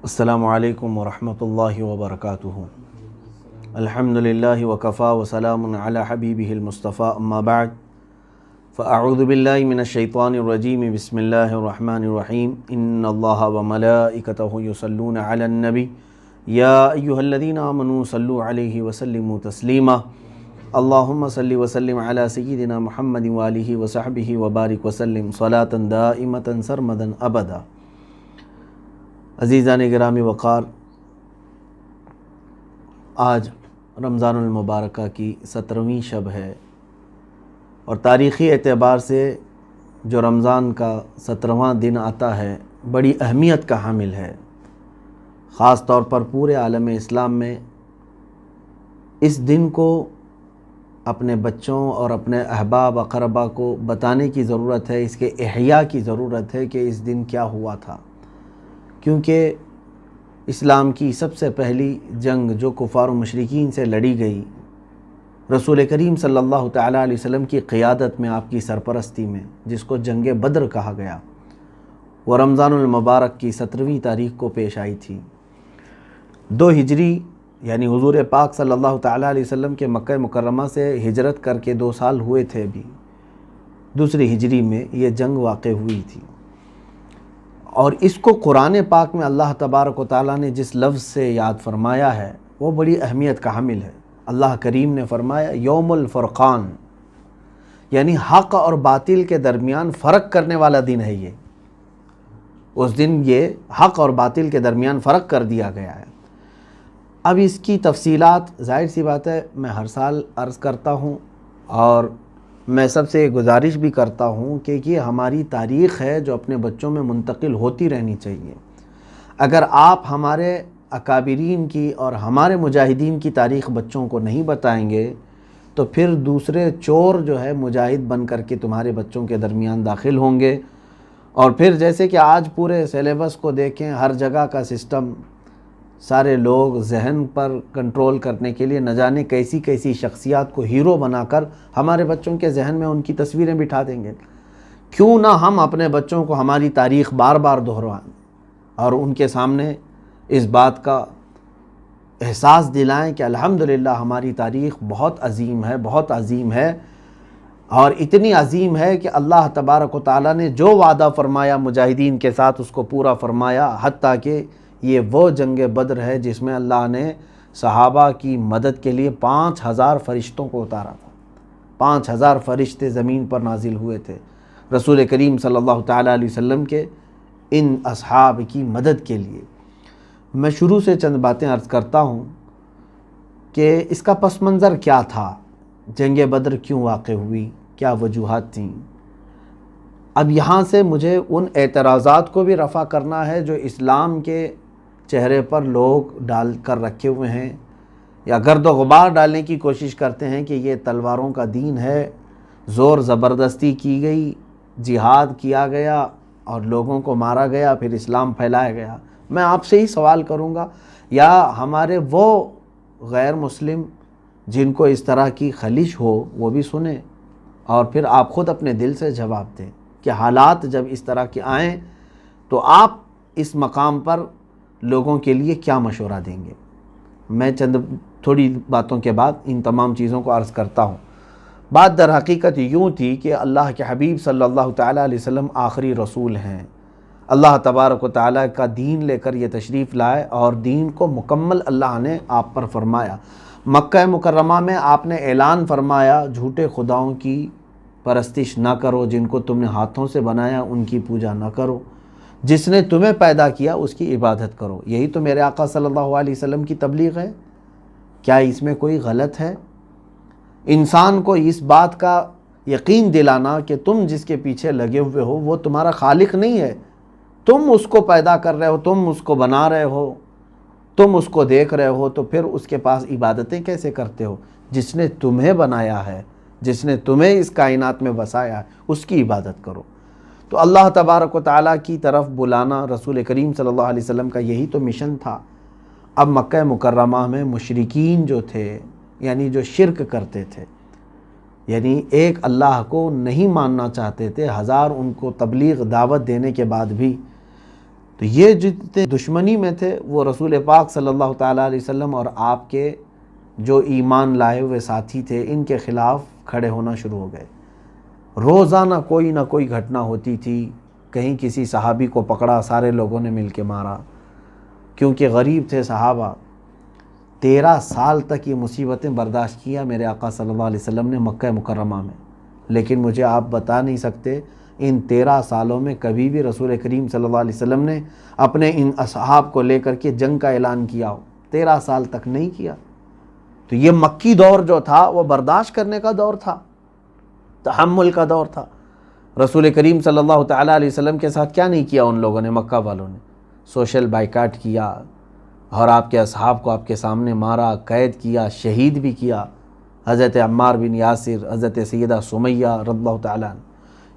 السلام علیکم ورحمۃ اللہ وبرکاتہ۔ الحمدللہ وکفا وسلام علی حبیبہ المصطفیٰ، اما بعد فاعوذ باللہ من الشیطان الرجیم، بسم اللہ الرحمن الرحیم۔ ان اللہ وملائکتہ یصلون علی النبی یا ایہا الذین آمنوا صلوا علیہ وسلموا تسلیما۔ اللہم صلی وسلم علی سیدنا محمد وآلہ وصحبہ وبارک وسلم صلاۃ دائمۃ سرمدا ابدا۔ عزیزان گرامی وقار، آج رمضان المبارکہ کی 17ویں شب ہے، اور تاریخی اعتبار سے جو رمضان کا 17واں دن آتا ہے بڑی اہمیت کا حامل ہے۔ خاص طور پر پورے عالم اسلام میں اس دن کو اپنے بچوں اور اپنے احباب اقربا کو بتانے کی ضرورت ہے، اس کے احیاء کی ضرورت ہے کہ اس دن کیا ہوا تھا، کیونکہ اسلام کی سب سے پہلی جنگ جو کفار و مشرکین سے لڑی گئی، رسول کریم صلی اللہ تعالیٰ علیہ وسلم کی قیادت میں، آپ کی سرپرستی میں، جس کو جنگ بدر کہا گیا، وہ رمضان المبارک کی 17ویں تاریخ کو پیش آئی تھی۔ 2 ہجری یعنی حضور پاک صلی اللہ تعالیٰ علیہ وسلم کے مکہ مکرمہ سے ہجرت کر کے 2 سال ہوئے تھے ابھی، 2 ہجری میں یہ جنگ واقع ہوئی تھی، اور اس کو قرآن پاک میں اللہ تبارک و تعالیٰ نے جس لفظ سے یاد فرمایا ہے وہ بڑی اہمیت کا حامل ہے۔ اللہ کریم نے فرمایا یوم الفرقان، یعنی حق اور باطل کے درمیان فرق کرنے والا دن ہے یہ۔ اس دن یہ حق اور باطل کے درمیان فرق کر دیا گیا ہے۔ اب اس کی تفصیلات ظاہر سی بات ہے میں ہر سال عرض کرتا ہوں، اور میں سب سے گزارش بھی کرتا ہوں کہ یہ ہماری تاریخ ہے جو اپنے بچوں میں منتقل ہوتی رہنی چاہیے۔ اگر آپ ہمارے اکابرین کی اور ہمارے مجاہدین کی تاریخ بچوں کو نہیں بتائیں گے تو پھر دوسرے چور جو ہے مجاہد بن کر کے تمہارے بچوں کے درمیان داخل ہوں گے، اور پھر جیسے کہ آج پورے سیلیبس کو دیکھیں، ہر جگہ کا سسٹم، سارے لوگ ذہن پر کنٹرول کرنے کے لیے نہ جانے کیسی کیسی شخصیات کو ہیرو بنا کر ہمارے بچوں کے ذہن میں ان کی تصویریں بٹھا دیں گے۔ کیوں نہ ہم اپنے بچوں کو ہماری تاریخ بار بار دہرائیں اور ان کے سامنے اس بات کا احساس دلائیں کہ الحمدللہ ہماری تاریخ بہت عظیم ہے، بہت عظیم ہے، اور اتنی عظیم ہے کہ اللہ تبارک و تعالیٰ نے جو وعدہ فرمایا مجاہدین کے ساتھ اس کو پورا فرمایا، حتیٰ کہ یہ وہ جنگ بدر ہے جس میں اللہ نے صحابہ کی مدد کے لیے 5000 فرشتوں کو اتارا تھا۔ 5000 فرشتے زمین پر نازل ہوئے تھے رسول کریم صلی اللہ تعالیٰ علیہ وسلم کے ان اصحاب کی مدد کے لیے۔ میں شروع سے چند باتیں عرض کرتا ہوں کہ اس کا پس منظر کیا تھا، جنگ بدر کیوں واقع ہوئی، کیا وجوہات تھیں۔ اب یہاں سے مجھے ان اعتراضات کو بھی رفع کرنا ہے جو اسلام کے چہرے پر لوگ ڈال کر رکھے ہوئے ہیں، یا گرد و غبار ڈالنے کی کوشش کرتے ہیں کہ یہ تلواروں کا دین ہے، زور زبردستی کی گئی، جہاد کیا گیا اور لوگوں کو مارا گیا، پھر اسلام پھیلایا گیا۔ میں آپ سے ہی سوال کروں گا، یا ہمارے وہ غیر مسلم جن کو اس طرح کی خلش ہو وہ بھی سنیں، اور پھر آپ خود اپنے دل سے جواب دیں کہ حالات جب اس طرح کے آئیں تو آپ اس مقام پر لوگوں کے لیے کیا مشورہ دیں گے۔ میں چند تھوڑی باتوں کے بعد ان تمام چیزوں کو عرض کرتا ہوں۔ بات در حقیقت یوں تھی کہ اللہ کے حبیب صلی اللہ تعالیٰ علیہ وسلم آخری رسول ہیں، اللہ تبارک و تعالیٰ کا دین لے کر یہ تشریف لائے، اور دین کو مکمل اللہ نے آپ پر فرمایا۔ مکہ مکرمہ میں آپ نے اعلان فرمایا جھوٹے خداؤں کی پرستش نہ کرو، جن کو تم نے ہاتھوں سے بنایا ان کی پوجا نہ کرو، جس نے تمہیں پیدا کیا اس کی عبادت کرو۔ یہی تو میرے آقا صلی اللہ علیہ وسلم کی تبلیغ ہے، کیا اس میں کوئی غلط ہے؟ انسان کو اس بات کا یقین دلانا کہ تم جس کے پیچھے لگے ہوئے ہو وہ تمہارا خالق نہیں ہے، تم اس کو پیدا کر رہے ہو، تم اس کو بنا رہے ہو، تم اس کو دیکھ رہے ہو، تو پھر اس کے پاس عبادتیں کیسے کرتے ہو؟ جس نے تمہیں بنایا ہے، جس نے تمہیں اس کائنات میں بسایا ہے، اس کی عبادت کرو۔ تو اللہ تبارک و تعالیٰ کی طرف بلانا رسول کریم صلی اللہ علیہ وسلم کا یہی تو مشن تھا۔ اب مکہ مکرمہ میں مشرکین جو تھے، یعنی جو شرک کرتے تھے، یعنی ایک اللہ کو نہیں ماننا چاہتے تھے، ہزار ان کو تبلیغ دعوت دینے کے بعد بھی تو یہ جتنے دشمنی میں تھے وہ رسول پاک صلی اللہ تعالیٰ علیہ وسلم اور آپ کے جو ایمان لائے ہوئے ساتھی تھے ان کے خلاف کھڑے ہونا شروع ہو گئے۔ روزانہ کوئی نہ کوئی گھٹنا ہوتی تھی، کہیں کسی صحابی کو پکڑا، سارے لوگوں نے مل کے مارا، کیونکہ غریب تھے صحابہ۔ 13 سال تک یہ مصیبتیں برداشت کیا میرے آقا صلی اللہ علیہ وسلم نے مکہ مکرمہ میں، لیکن مجھے آپ بتا نہیں سکتے ان 13 سالوں میں کبھی بھی رسول کریم صلی اللہ علیہ وسلم نے اپنے ان اصحاب کو لے کر کے جنگ کا اعلان کیا ہو، 13 سال تک نہیں کیا۔ تو یہ مکی دور جو تھا وہ برداشت کرنے کا دور تھا، تحمل کا دور تھا۔ رسول کریم صلی اللہ تعالیٰ علیہ وسلم کے ساتھ کیا نہیں کیا ان لوگوں نے، مکہ والوں نے؟ سوشل بائیکاٹ کیا اور آپ کے اصحاب کو آپ کے سامنے مارا، قید کیا، شہید بھی کیا۔ حضرت عمار بن یاسر، حضرت سیدہ سمیہ رضی اللہ تعالیٰ عنہ،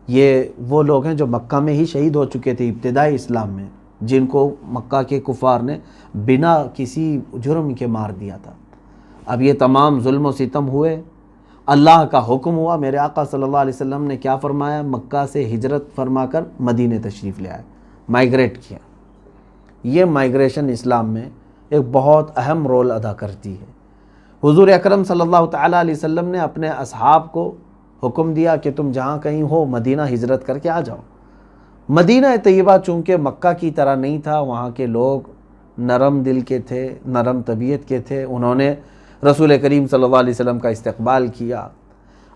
یہ وہ لوگ ہیں جو مکہ میں ہی شہید ہو چکے تھے ابتدائی اسلام میں، جن کو مکہ کے کفار نے بنا کسی جرم کے مار دیا تھا۔ اب یہ تمام ظلم و ستم ہوئے، اللہ کا حکم ہوا، میرے آقا صلی اللہ علیہ وسلم نے کیا فرمایا؟ مکہ سے ہجرت فرما کر مدینے تشریف لے آئے، مائیگریٹ کیا۔ یہ مائیگریشن اسلام میں ایک بہت اہم رول ادا کرتی ہے۔ حضور اکرم صلی اللہ تعالیٰ علیہ وسلم نے اپنے اصحاب کو حکم دیا کہ تم جہاں کہیں ہو مدینہ ہجرت کر کے آ جاؤ۔ مدینہ طیبہ چونکہ مکہ کی طرح نہیں تھا، وہاں کے لوگ نرم دل کے تھے، نرم طبیعت کے تھے، انہوں نے رسول کریم صلی اللہ علیہ وسلم کا استقبال کیا۔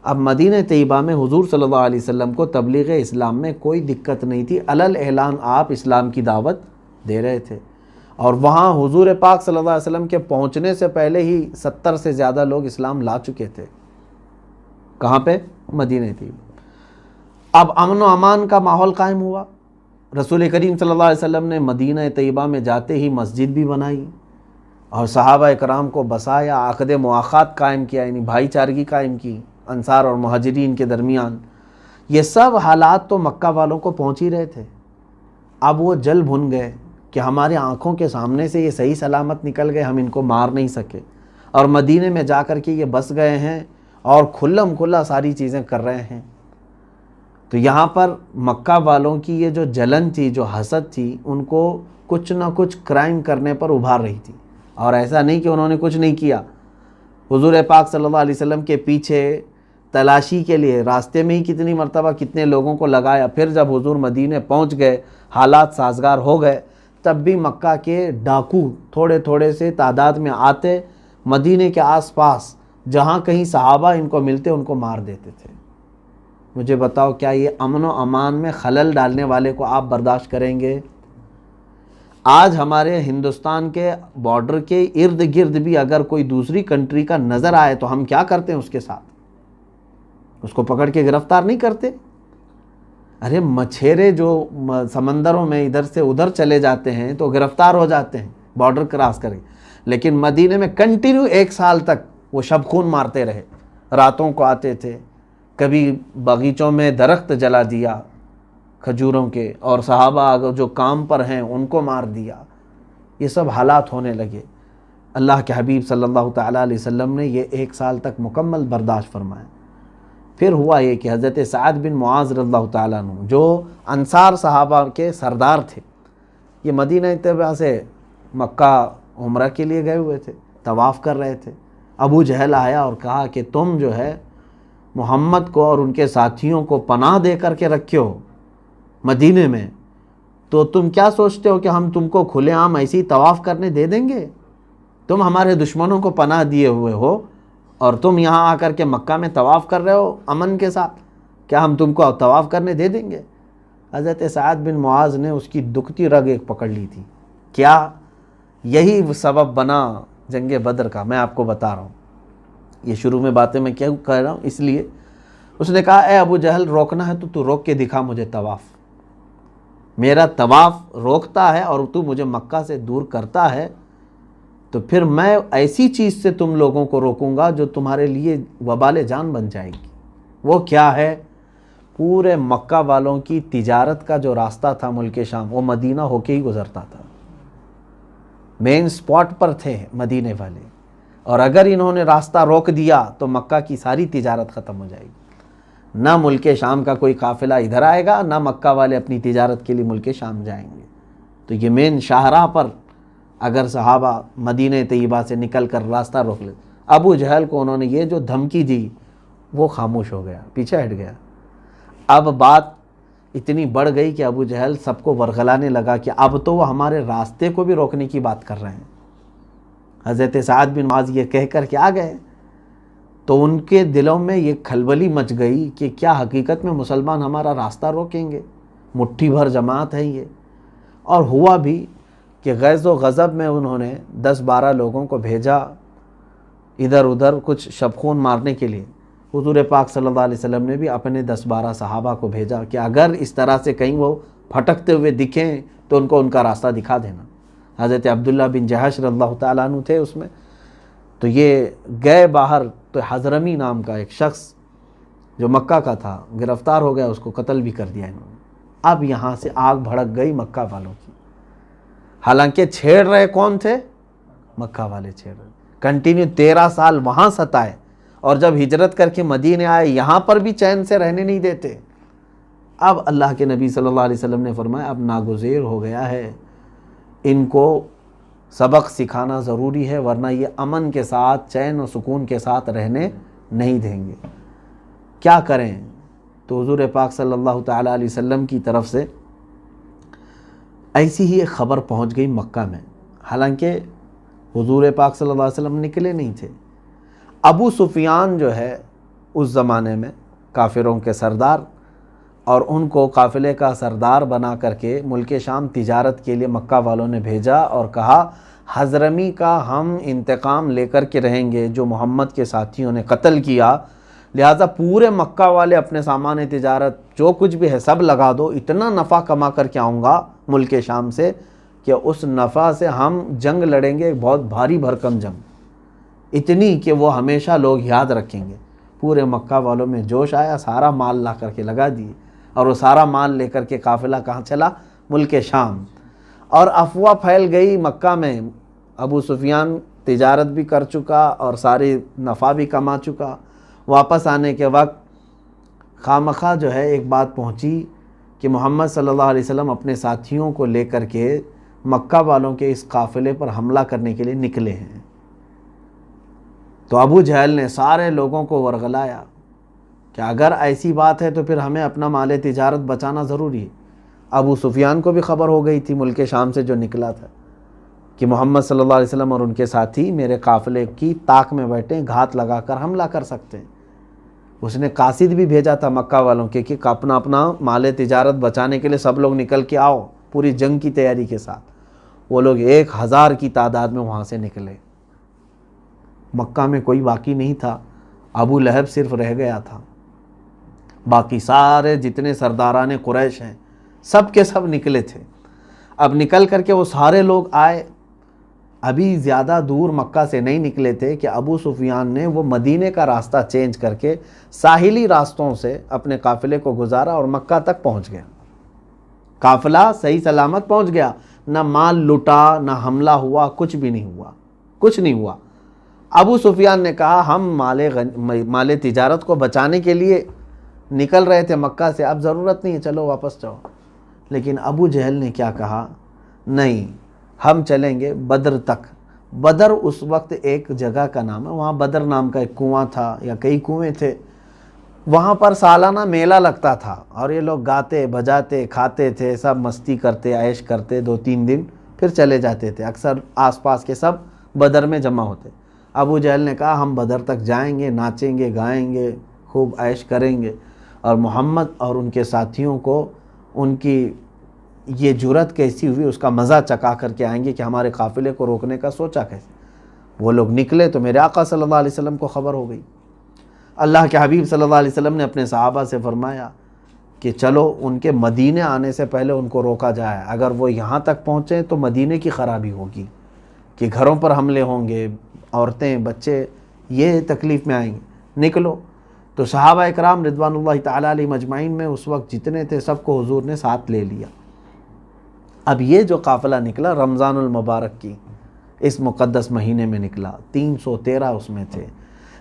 اب مدینہ طیبہ میں حضور صلی اللہ علیہ وسلم کو تبلیغ اسلام میں کوئی دقت نہیں تھی، علل اعلان آپ اسلام کی دعوت دے رہے تھے، اور وہاں حضور پاک صلی اللہ علیہ وسلم کے پہنچنے سے پہلے ہی 70 سے زیادہ لوگ اسلام لا چکے تھے۔ کہاں پہ؟ مدینہ طیبہ۔ اب امن و امان کا ماحول قائم ہوا۔ رسول کریم صلی اللہ علیہ وسلم نے مدینہ طیبہ میں جاتے ہی مسجد بھی بنائی اور صحابہ اکرام کو بسایا، عقد مواخات قائم کیا، یعنی بھائی چارگی قائم کی انصار اور مہاجرین کے درمیان۔ یہ سب حالات تو مکہ والوں کو پہنچ ہی رہے تھے۔ اب وہ جل بھن گئے کہ ہمارے آنکھوں کے سامنے سے یہ صحیح سلامت نکل گئے، ہم ان کو مار نہیں سکے، اور مدینے میں جا کر کے یہ بس گئے ہیں اور کھلم کھلا ساری چیزیں کر رہے ہیں۔ تو یہاں پر مکہ والوں کی یہ جو جلن تھی، جو حسد تھی، ان کو کچھ نہ کچھ کرائم کرنے پر ابھار رہی تھی، اور ایسا نہیں کہ انہوں نے کچھ نہیں کیا۔ حضور پاک صلی اللہ علیہ وسلم کے پیچھے تلاشی کے لیے راستے میں ہی کتنی مرتبہ کتنے لوگوں کو لگایا، پھر جب حضور مدینے پہنچ گئے، حالات سازگار ہو گئے، تب بھی مکہ کے ڈاکو تھوڑے تھوڑے سے تعداد میں آتے، مدینے کے آس پاس جہاں کہیں صحابہ ان کو ملتے ان کو مار دیتے تھے۔ مجھے بتاؤ کیا یہ امن و امان میں خلل ڈالنے والے کو آپ برداشت کریں گے؟ آج ہمارے ہندوستان کے بارڈر کے ارد گرد بھی اگر کوئی دوسری کنٹری کا نظر آئے تو ہم کیا کرتے ہیں اس کے ساتھ؟ اس کو پکڑ کے گرفتار نہیں کرتے؟ ارے مچھیرے جو سمندروں میں ادھر سے ادھر چلے جاتے ہیں تو گرفتار ہو جاتے ہیں بارڈر کراس کر کے، لیکن مدینے میں کنٹینیو 1 سال تک وہ شب خون مارتے رہے۔ راتوں کو آتے تھے، کبھی باغیچوں میں درخت جلا دیا کھجوروں کے، اور صحابہ جو کام پر ہیں ان کو مار دیا۔ یہ سب حالات ہونے لگے۔ اللہ کے حبیب صلی اللہ تعالیٰ علیہ وسلم نے یہ 1 سال تک مکمل برداشت فرمایا۔ پھر ہوا یہ کہ حضرت سعد بن معاذ رضی اللہ تعالیٰ عنہ جو انصار صحابہ کے سردار تھے، یہ مدینہ طیبہ سے مکہ عمرہ کے لیے گئے ہوئے تھے، طواف کر رہے تھے۔ ابو جہل آیا اور کہا کہ تم جو ہے محمد کو اور ان کے ساتھیوں کو پناہ دے کر کے رکھے ہو مدینے میں، تو تم کیا سوچتے ہو کہ ہم تم کو کھلے عام ایسے ہی طواف کرنے دے دیں گے؟ تم ہمارے دشمنوں کو پناہ دیے ہوئے ہو اور تم یہاں آ کر کے مکہ میں طواف کر رہے ہو امن کے ساتھ، کیا ہم تم کو طواف کرنے دے دیں گے؟ حضرت سعد بن معاذ نے اس کی دکھتی رگ ایک پکڑ لی تھی۔ کیا یہی سبب بنا جنگ بدر کا؟ میں آپ کو بتا رہا ہوں، یہ شروع میں باتیں میں کیوں کہہ رہا ہوں، اس لیے اس نے کہا اے ابو جہل روکنا ہے تو روک کے دکھا مجھے طواف، میرا طواف روکتا ہے اور تو مجھے مکہ سے دور کرتا ہے، تو پھر میں ایسی چیز سے تم لوگوں کو روکوں گا جو تمہارے لیے وبال جان بن جائے گی۔ وہ کیا ہے؟ پورے مکہ والوں کی تجارت کا جو راستہ تھا ملک شام، وہ مدینہ ہو کے ہی گزرتا تھا، مین سپاٹ پر تھے مدینے والے، اور اگر انہوں نے راستہ روک دیا تو مکہ کی ساری تجارت ختم ہو جائے گی، نہ ملک شام کا کوئی قافلہ ادھر آئے گا، نہ مکہ والے اپنی تجارت کے لیے ملک شام جائیں گے۔ تو یہ مین شاہراہ پر اگر صحابہ مدینہ طیبہ سے نکل کر راستہ روک لے، ابو جہل کو انہوں نے یہ جو دھمکی دی وہ خاموش ہو گیا، پیچھے ہٹ گیا۔ اب بات اتنی بڑھ گئی کہ ابو جہل سب کو ورغلانے لگا کہ اب تو وہ ہمارے راستے کو بھی روکنے کی بات کر رہے ہیں۔ حضرت سعد بن معاذ یہ کہہ کر کے آ گئے تو ان کے دلوں میں یہ کھلبلی مچ گئی کہ کیا حقیقت میں مسلمان ہمارا راستہ روکیں گے؟ مٹھی بھر جماعت ہے یہ۔ اور ہوا بھی کہ غیظ و غضب میں انہوں نے 10-12 لوگوں کو بھیجا ادھر ادھر کچھ شبخون مارنے کے لیے۔ حضور پاک صلی اللہ علیہ وسلم نے بھی اپنے 10-12 صحابہ کو بھیجا کہ اگر اس طرح سے کہیں وہ پھٹکتے ہوئے دکھیں تو ان کا راستہ دکھا دینا۔ حضرت عبداللہ بن جہش رضی اللہ تعالیٰ عنہ تھے اس میں، تو یہ گئے باہر تو حضرمی نام کا ایک شخص جو مکہ کا تھا گرفتار ہو گیا، اس کو قتل بھی کر دیا انہوں نے۔ اب یہاں سے آگ بھڑک گئی مکہ والوں کی، حالانکہ چھیڑ رہے کون تھے؟ مکہ والے چھیڑ رہے، کنٹینیو 13 سال وہاں ستائے، اور جب ہجرت کر کے مدینے آئے یہاں پر بھی چین سے رہنے نہیں دیتے۔ اب اللہ کے نبی صلی اللہ علیہ وسلم نے فرمایا اب ناگزیر ہو گیا ہے، ان کو سبق سکھانا ضروری ہے، ورنہ یہ امن کے ساتھ چین و سکون کے ساتھ رہنے نہیں دیں گے۔ کیا کریں؟ تو حضور پاک صلی اللہ تعالیٰ علیہ وسلم کی طرف سے ایسی ہی ایک خبر پہنچ گئی مکہ میں، حالانکہ حضور پاک صلی اللہ علیہ وسلم نکلے نہیں تھے۔ ابو سفیان جو ہے اس زمانے میں کافروں کے سردار، اور ان کو قافلے کا سردار بنا کر کے ملک شام تجارت کے لیے مکہ والوں نے بھیجا اور کہا حضرمی کا ہم انتقام لے کر کے رہیں گے جو محمد کے ساتھیوں نے قتل کیا، لہٰذا پورے مکہ والے اپنے سامان تجارت جو کچھ بھی ہے سب لگا دو، اتنا نفع کما کر کے آؤں گا ملک شام سے کہ اس نفع سے ہم جنگ لڑیں گے، بہت بھاری بھرکم جنگ، اتنی کہ وہ ہمیشہ لوگ یاد رکھیں گے۔ پورے مکہ والوں میں جوش آیا، سارا مال لا کر کے لگا دیے، اور وہ سارا مال لے کر کے قافلہ کہاں چلا؟ ملک شام۔ اور افواہ پھیل گئی مکہ میں، ابو سفیان تجارت بھی کر چکا اور ساری نفع بھی کما چکا، واپس آنے کے وقت خامخواہ جو ہے ایک بات پہنچی کہ محمد صلی اللہ علیہ وسلم اپنے ساتھیوں کو لے کر کے مکہ والوں کے اس قافلے پر حملہ کرنے کے لیے نکلے ہیں۔ تو ابو جہل نے سارے لوگوں کو ورغلایا کہ اگر ایسی بات ہے تو پھر ہمیں اپنا مال تجارت بچانا ضروری ہے۔ ابو سفیان کو بھی خبر ہو گئی تھی ملک شام سے جو نکلا تھا کہ محمد صلی اللہ علیہ وسلم اور ان کے ساتھی میرے قافلے کی طاق میں بیٹھے، گھات لگا کر حملہ کر سکتے ہیں۔ اس نے قاصد بھی بھیجا تھا مکہ والوں کے کہ اپنا مال تجارت بچانے کے لیے سب لوگ نکل کے آؤ، پوری جنگ کی تیاری کے ساتھ۔ وہ لوگ 1000 کی تعداد میں وہاں سے نکلے۔ مکہ میں کوئی باقی نہیں تھا، ابو لہب صرف رہ گیا تھا، باقی سارے جتنے سرداران قریش ہیں سب کے سب نکلے تھے۔ اب نکل کر کے وہ سارے لوگ آئے، ابھی زیادہ دور مکہ سے نہیں نکلے تھے کہ ابو سفیان نے وہ مدینے کا راستہ چینج کر کے ساحلی راستوں سے اپنے قافلے کو گزارا اور مکہ تک پہنچ گیا۔ قافلہ صحیح سلامت پہنچ گیا، نہ مال لٹا، نہ حملہ ہوا، کچھ بھی نہیں ہوا، کچھ نہیں ہوا۔ ابو سفیان نے کہا ہم مال تجارت کو بچانے کے لیے نکل رہے تھے مکہ سے، اب ضرورت نہیں ہے، چلو واپس جاؤ۔ لیکن ابو جہل نے کیا کہا؟ نہیں، ہم چلیں گے بدر تک۔ بدر اس وقت ایک جگہ کا نام ہے، وہاں بدر نام کا ایک کنواں تھا یا کئی کنویں تھے، وہاں پر سالانہ میلہ لگتا تھا اور یہ لوگ گاتے بجاتے کھاتے تھے، سب مستی کرتے عیش کرتے، 2-3 دن پھر چلے جاتے تھے۔ اکثر آس پاس کے سب بدر میں جمع ہوتے۔ ابو جہل نے کہا ہم بدر تک جائیں گے، ناچیں گے، گائیں گے، خوب عیش کریں گے، اور محمد اور ان کے ساتھیوں کو ان کی یہ جرأت کیسی ہوئی اس کا مزہ چکا کر کے آئیں گے کہ ہمارے قافلے کو روکنے کا سوچا کیسے۔ وہ لوگ نکلے تو میرے آقا صلی اللہ علیہ وسلم کو خبر ہو گئی۔ اللہ کے حبیب صلی اللہ علیہ وسلم نے اپنے صحابہ سے فرمایا کہ چلو ان کے مدینے آنے سے پہلے ان کو روکا جائے، اگر وہ یہاں تک پہنچے تو مدینے کی خرابی ہوگی کہ گھروں پر حملے ہوں گے، عورتیں بچے یہ تکلیف میں آئیں گے، نکلو۔ تو صحابہ اکرام رضوان اللہ تعالیٰ علیہ مجمعین میں اس وقت جتنے تھے سب کو حضور نے ساتھ لے لیا۔ اب یہ جو قافلہ نکلا رمضان المبارک کی اس مقدس مہینے میں نکلا، 313 اس میں تھے۔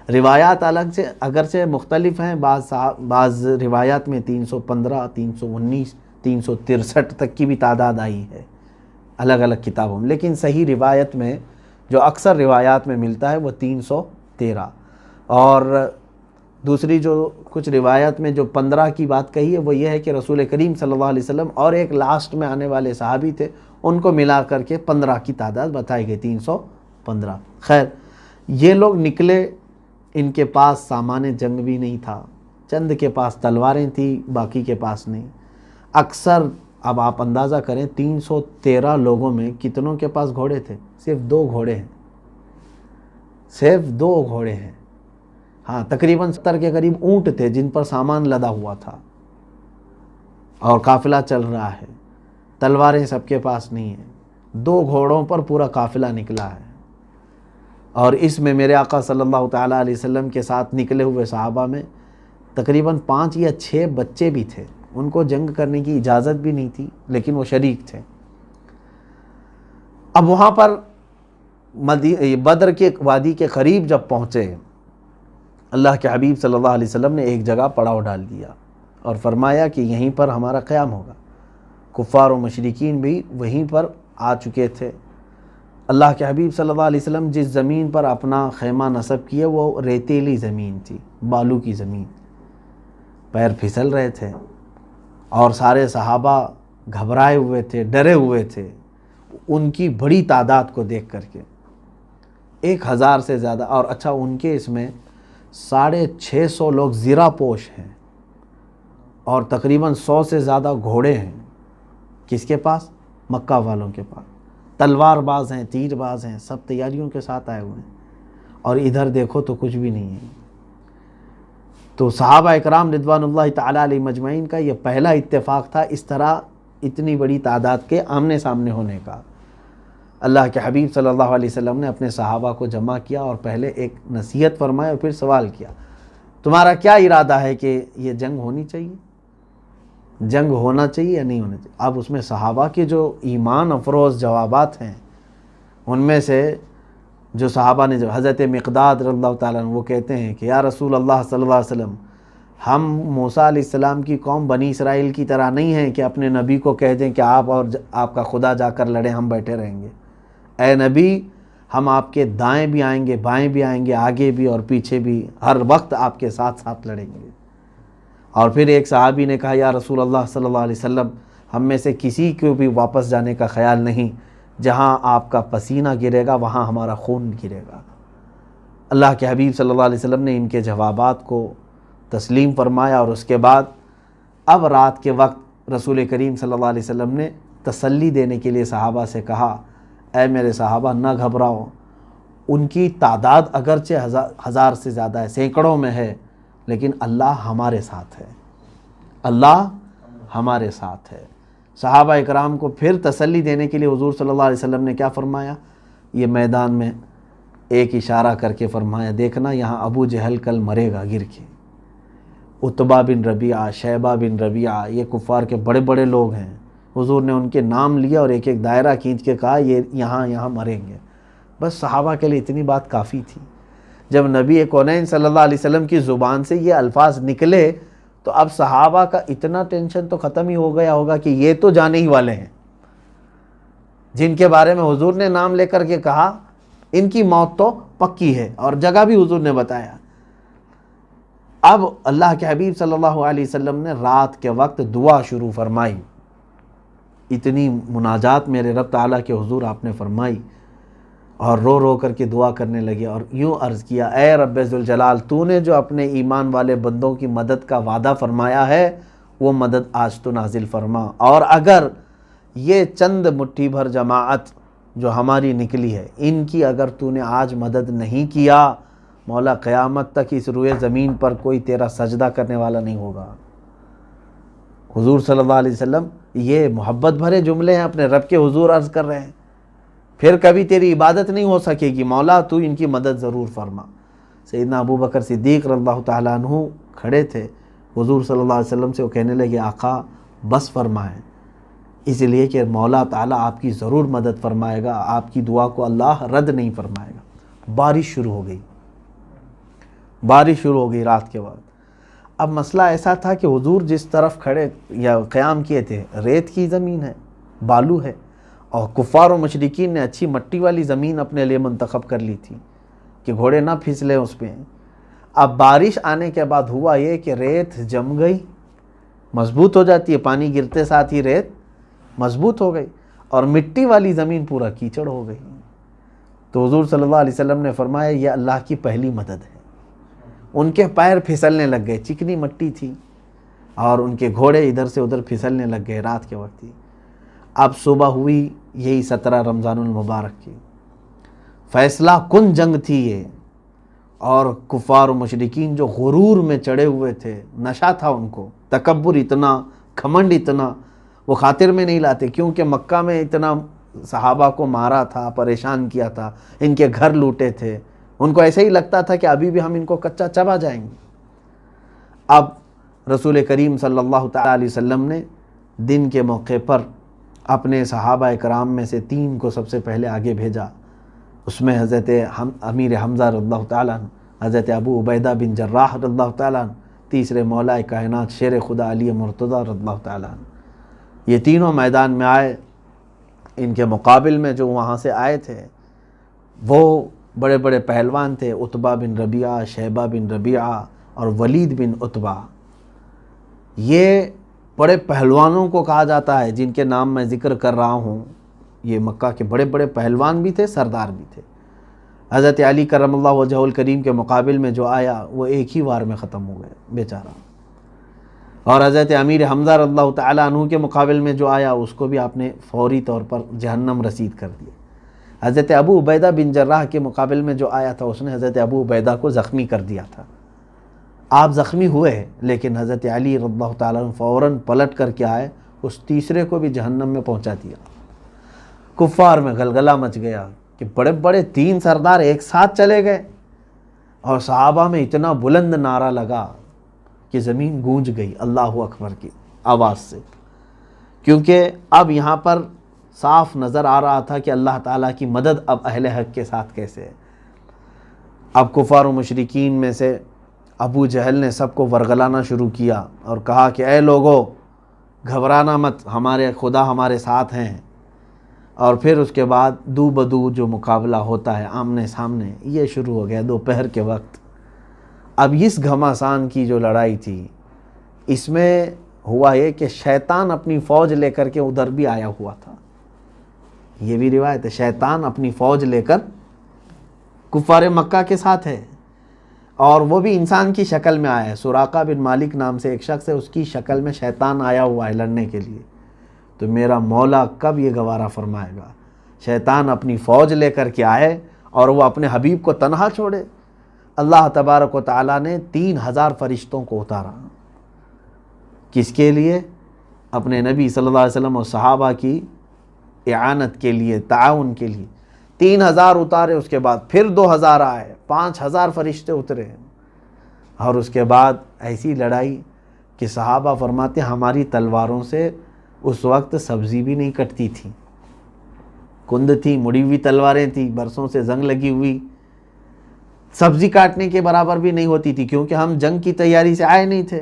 روایات الگ سے اگرچہ مختلف ہیں، بعض روایات میں 315، 319، 363 تک کی بھی تعداد آئی ہے الگ الگ کتابوں میں، لیکن صحیح روایت میں جو اکثر روایات میں ملتا ہے وہ 313، اور دوسری جو کچھ روایت میں جو 15 کی بات کہی ہے وہ یہ ہے کہ رسول کریم صلی اللہ علیہ وسلم اور ایک لاسٹ میں آنے والے صحابی تھے، ان کو ملا کر کے 15 کی تعداد بتائی گئی، 315۔ خیر، یہ لوگ نکلے، ان کے پاس سامان جنگ بھی نہیں تھا، چند کے پاس تلواریں تھیں، باقی کے پاس نہیں۔ اکثر اب آپ اندازہ کریں 313 لوگوں میں کتنوں کے پاس گھوڑے تھے؟ صرف 2 گھوڑے ہیں، صرف 2 گھوڑے ہیں۔ ہاں، تقریباً 70 کے قریب اونٹ تھے جن پر سامان لدا ہوا تھا اور قافلہ چل رہا ہے، تلواریں سب کے پاس نہیں ہیں، 2 گھوڑوں پر پورا قافلہ نکلا ہے۔ اور اس میں میرے آقا صلی اللہ تعالیٰ علیہ وسلم کے ساتھ نکلے ہوئے صحابہ میں تقریباً 5 یا 6 بچے بھی تھے، ان کو جنگ کرنے کی اجازت بھی نہیں تھی لیکن وہ شریک تھے۔ اب وہاں پر بدر کے وادی کے قریب جب پہنچے، اللہ کے حبیب صلی اللہ علیہ وسلم نے ایک جگہ پڑاؤ ڈال دیا اور فرمایا کہ یہیں پر ہمارا قیام ہوگا۔ کفار و مشرکین بھی وہیں پر آ چکے تھے۔ اللہ کے حبیب صلی اللہ علیہ وسلم جس زمین پر اپنا خیمہ نصب کیے وہ ریتیلی زمین تھی، بالو کی زمین، پیر پھسل رہے تھے اور سارے صحابہ گھبرائے ہوئے تھے، ڈرے ہوئے تھے ان کی بڑی تعداد کو دیکھ کر کے، 1000 سے زیادہ۔ اور اچھا، ان کے اس میں 650 لوگ زیرہ پوش ہیں اور تقریباً 100 سے زیادہ گھوڑے ہیں۔ کس کے پاس؟ مکہ والوں کے پاس۔ تلوار باز ہیں، تیر باز ہیں، سب تیاریوں کے ساتھ آئے ہوئے ہیں، اور ادھر دیکھو تو کچھ بھی نہیں ہے۔ تو صحابہ اکرام رضوان اللہ تعالیٰ علیہ مجمعین کا یہ پہلا اتفاق تھا اس طرح اتنی بڑی تعداد کے آمنے سامنے ہونے کا۔ اللہ کے حبیب صلی اللہ علیہ وسلم نے اپنے صحابہ کو جمع کیا اور پہلے ایک نصیحت فرمائی اور پھر سوال کیا، تمہارا کیا ارادہ ہے کہ یہ جنگ ہونی چاہیے؟ جنگ ہونا چاہیے یا نہیں ہونا چاہیے؟ اب اس میں صحابہ کے جو ایمان افروز جوابات ہیں، ان میں سے جو صحابہ نے، جو حضرت مقداد رضی اللہ تعالیٰ عنہ، وہ کہتے ہیں کہ یا رسول اللہ صلی اللہ علیہ وسلم، ہم موسیٰ علیہ السلام کی قوم بنی اسرائیل کی طرح نہیں ہیں کہ اپنے نبی کو کہہ دیں کہ آپ اور آپ کا خدا جا کر لڑیں، ہم بیٹھے رہیں گے۔ اے نبی، ہم آپ کے دائیں بھی آئیں گے، بائیں بھی آئیں گے، آگے بھی اور پیچھے بھی، ہر وقت آپ کے ساتھ ساتھ لڑیں گے۔ اور پھر ایک صحابی نے کہا یا رسول اللہ صلی اللہ علیہ وسلم، ہم میں سے کسی کو بھی واپس جانے کا خیال نہیں، جہاں آپ کا پسینہ گرے گا وہاں ہمارا خون گرے گا۔ اللہ کے حبیب صلی اللہ علیہ وسلم نے ان کے جوابات کو تسلیم فرمایا، اور اس کے بعد اب رات کے وقت رسول کریم صلی اللہ علیہ وسلم نے تسلی دینے کے لیے صحابہ سے کہا، اے میرے صحابہ، نہ گھبراؤ، ان کی تعداد اگرچہ 1000 سے زیادہ ہے، سینکڑوں میں ہے، لیکن اللہ ہمارے ساتھ ہے، اللہ ہمارے ساتھ ہے۔ صحابہ اکرام کو پھر تسلی دینے کے لیے حضور صلی اللہ علیہ وسلم نے کیا فرمایا؟ یہ میدان میں ایک اشارہ کر کے فرمایا، دیکھنا یہاں ابو جہل کل مرے گا گر کے، عتبہ بن ربیعہ، شیبہ بن ربیعہ، یہ کفار کے بڑے بڑے لوگ ہیں۔ حضور نے ان کے نام لیا اور ایک ایک دائرہ کھینچ کے کہا یہ یہاں مریں گے۔ بس صحابہ کے لیے اتنی بات کافی تھی۔ جب نبی کونین صلی اللہ علیہ وسلم کی زبان سے یہ الفاظ نکلے تو اب صحابہ کا اتنا ٹینشن تو ختم ہی ہو گیا ہوگا کہ یہ تو جانے ہی والے ہیں، جن کے بارے میں حضور نے نام لے کر کے کہا ان کی موت تو پکی ہے، اور جگہ بھی حضور نے بتایا۔ اب اللہ کے حبیب صلی اللہ علیہ وسلم نے رات کے وقت دعا شروع فرمائی، اتنی مناجات میرے رب تعالیٰ کے حضور آپ نے فرمائی، اور رو رو کر کے دعا کرنے لگے اور یوں عرض کیا، اے رب ذوالجلال، تو نے جو اپنے ایمان والے بندوں کی مدد کا وعدہ فرمایا ہے وہ مدد آج تو نازل فرما، اور اگر یہ چند مٹھی بھر جماعت جو ہماری نکلی ہے ان کی اگر تو نے آج مدد نہیں کیا، مولا قیامت تک اس روئے زمین پر کوئی تیرا سجدہ کرنے والا نہیں ہوگا۔ حضور صلی اللہ علیہ وسلم یہ محبت بھرے جملے ہیں، اپنے رب کے حضور عرض کر رہے ہیں، پھر کبھی تیری عبادت نہیں ہو سکے گی، مولا تو ان کی مدد ضرور فرما۔ سیدنا ابو بکر صدیق رضی اللہ تعالیٰ عنہ کھڑے تھے، حضور صلی اللہ علیہ وسلم سے وہ کہنے لگے، آقا بس فرمائیں، اس لیے کہ مولا تعالیٰ آپ کی ضرور مدد فرمائے گا، آپ کی دعا کو اللہ رد نہیں فرمائے گا۔ بارش شروع ہو گئی، بارش شروع ہو گئی رات کے بعد۔ اب مسئلہ ایسا تھا کہ حضور جس طرف کھڑے یا قیام کیے تھے ریت کی زمین ہے، بالو ہے، اور کفار و مشرکین نے اچھی مٹی والی زمین اپنے لیے منتخب کر لی تھی کہ گھوڑے نہ پھسلیں اس پہ۔ اب بارش آنے کے بعد ہوا یہ کہ ریت جم گئی، مضبوط ہو جاتی ہے، پانی گرتے ساتھ ہی ریت مضبوط ہو گئی، اور مٹی والی زمین پورا کیچڑ ہو گئی۔ تو حضور صلی اللہ علیہ وسلم نے فرمایا یہ اللہ کی پہلی مدد ہے۔ ان کے پیر پھسلنے لگ گئے، چکنی مٹی تھی، اور ان کے گھوڑے ادھر سے ادھر پھسلنے لگ گئے رات کے وقت ہی۔ اب صبح ہوئی، یہی 17 رمضان المبارک کی فیصلہ کن جنگ تھی یہ، اور کفار و مشرکین جو غرور میں چڑھے ہوئے تھے، نشہ تھا ان کو، تکبر اتنا، گھمنڈ اتنا، وہ خاطر میں نہیں لاتے، کیونکہ مکہ میں اتنا صحابہ کو مارا تھا، پریشان کیا تھا، ان کے گھر لوٹے تھے، ان کو ایسے ہی لگتا تھا کہ ابھی بھی ہم ان کو کچا چبا جائیں گے۔ اب رسول کریم صلی اللہ تعالیٰ علیہ وسلم نے دن کے موقع پر اپنے صحابہ کرام میں سے 3 کو سب سے پہلے آگے بھیجا۔ اس میں حضرت امیر حمزہ رضی اللہ تعالیٰ عنہ، حضرت ابو عبیدہ بن جراح رضی اللہ تعالیٰ عنہ، تیسرے مولا کائنات شیر خدا علی مرتضیٰ رضی اللہ تعالیٰ عنہ۔ یہ تینوں میدان میں آئے۔ ان کے مقابل میں جو وہاں سے آئے تھے وہ بڑے بڑے پہلوان تھے، عتبہ بن ربیعہ، شیبہ بن ربیعہ اور ولید بن عتبہ۔ یہ بڑے پہلوانوں کو کہا جاتا ہے جن کے نام میں ذکر کر رہا ہوں، یہ مکہ کے بڑے بڑے پہلوان بھی تھے، سردار بھی تھے۔ حضرت علی کرم اللہ وجہہ الکریم کے مقابل میں جو آیا وہ ایک ہی وار میں ختم ہو گئے بیچارہ، اور حضرت امیر حمزہ رضی اللہ تعالیٰ عنہ کے مقابل میں جو آیا اس کو بھی آپ نے فوری طور پر جہنم رسید کر دیا۔ حضرت ابو عبیدہ بن جراح کے مقابل میں جو آیا تھا اس نے حضرت ابو عبیدہ کو زخمی کر دیا تھا۔ آپ زخمی ہوئے لیکن حضرت علی رضی اللہ تعالیٰ عنہ فوراً پلٹ کر کے آئے، اس تیسرے کو بھی جہنم میں پہنچا دیا۔ کفار میں غلغلہ مچ گیا کہ بڑے بڑے 3 سردار ایک ساتھ چلے گئے، اور صحابہ میں اتنا بلند نعرہ لگا کہ زمین گونج گئی اللہ اکبر کی آواز سے، کیونکہ اب یہاں پر صاف نظر آ رہا تھا کہ اللہ تعالیٰ کی مدد اب اہل حق کے ساتھ کیسے ہے۔ اب کفار و مشرکین میں سے ابو جہل نے سب کو ورغلانا شروع کیا اور کہا کہ اے لوگو گھبرانا مت، ہمارے خدا ہمارے ساتھ ہیں۔ اور پھر اس کے بعد دو بدو جو مقابلہ ہوتا ہے آمنے سامنے، یہ شروع ہو گیا دوپہر کے وقت۔ اب اس گھماسان کی جو لڑائی تھی اس میں ہوا یہ کہ شیطان اپنی فوج لے کر کے ادھر بھی آیا ہوا تھا، یہ بھی روایت ہے، شیطان اپنی فوج لے کر کفار مکہ کے ساتھ ہے، اور وہ بھی انسان کی شکل میں آیا ہے۔ سراقہ بن مالک نام سے ایک شخص ہے، اس کی شکل میں شیطان آیا ہوا ہے لڑنے کے لیے۔ تو میرا مولا کب یہ گوارہ فرمائے گا شیطان اپنی فوج لے کر کے آئے اور وہ اپنے حبیب کو تنہا چھوڑے؟ اللہ تبارک و تعالیٰ نے 3000 فرشتوں کو اتارا، کس کے لیے؟ اپنے نبی صلی اللہ علیہ وسلم اور صحابہ کی اعانت کے لیے، تعاون کے لیے 3000 اتارے۔ اس کے بعد پھر 2000 آئے، 5000 فرشتے اترے، اور اس کے بعد ایسی لڑائی کہ صحابہ فرماتے ہماری تلواروں سے اس وقت سبزی بھی نہیں کٹتی تھی، کند تھی، مڑی ہوئی تلواریں تھیں، برسوں سے زنگ لگی ہوئی، سبزی کاٹنے کے برابر بھی نہیں ہوتی تھی، کیونکہ ہم جنگ کی تیاری سے آئے نہیں تھے۔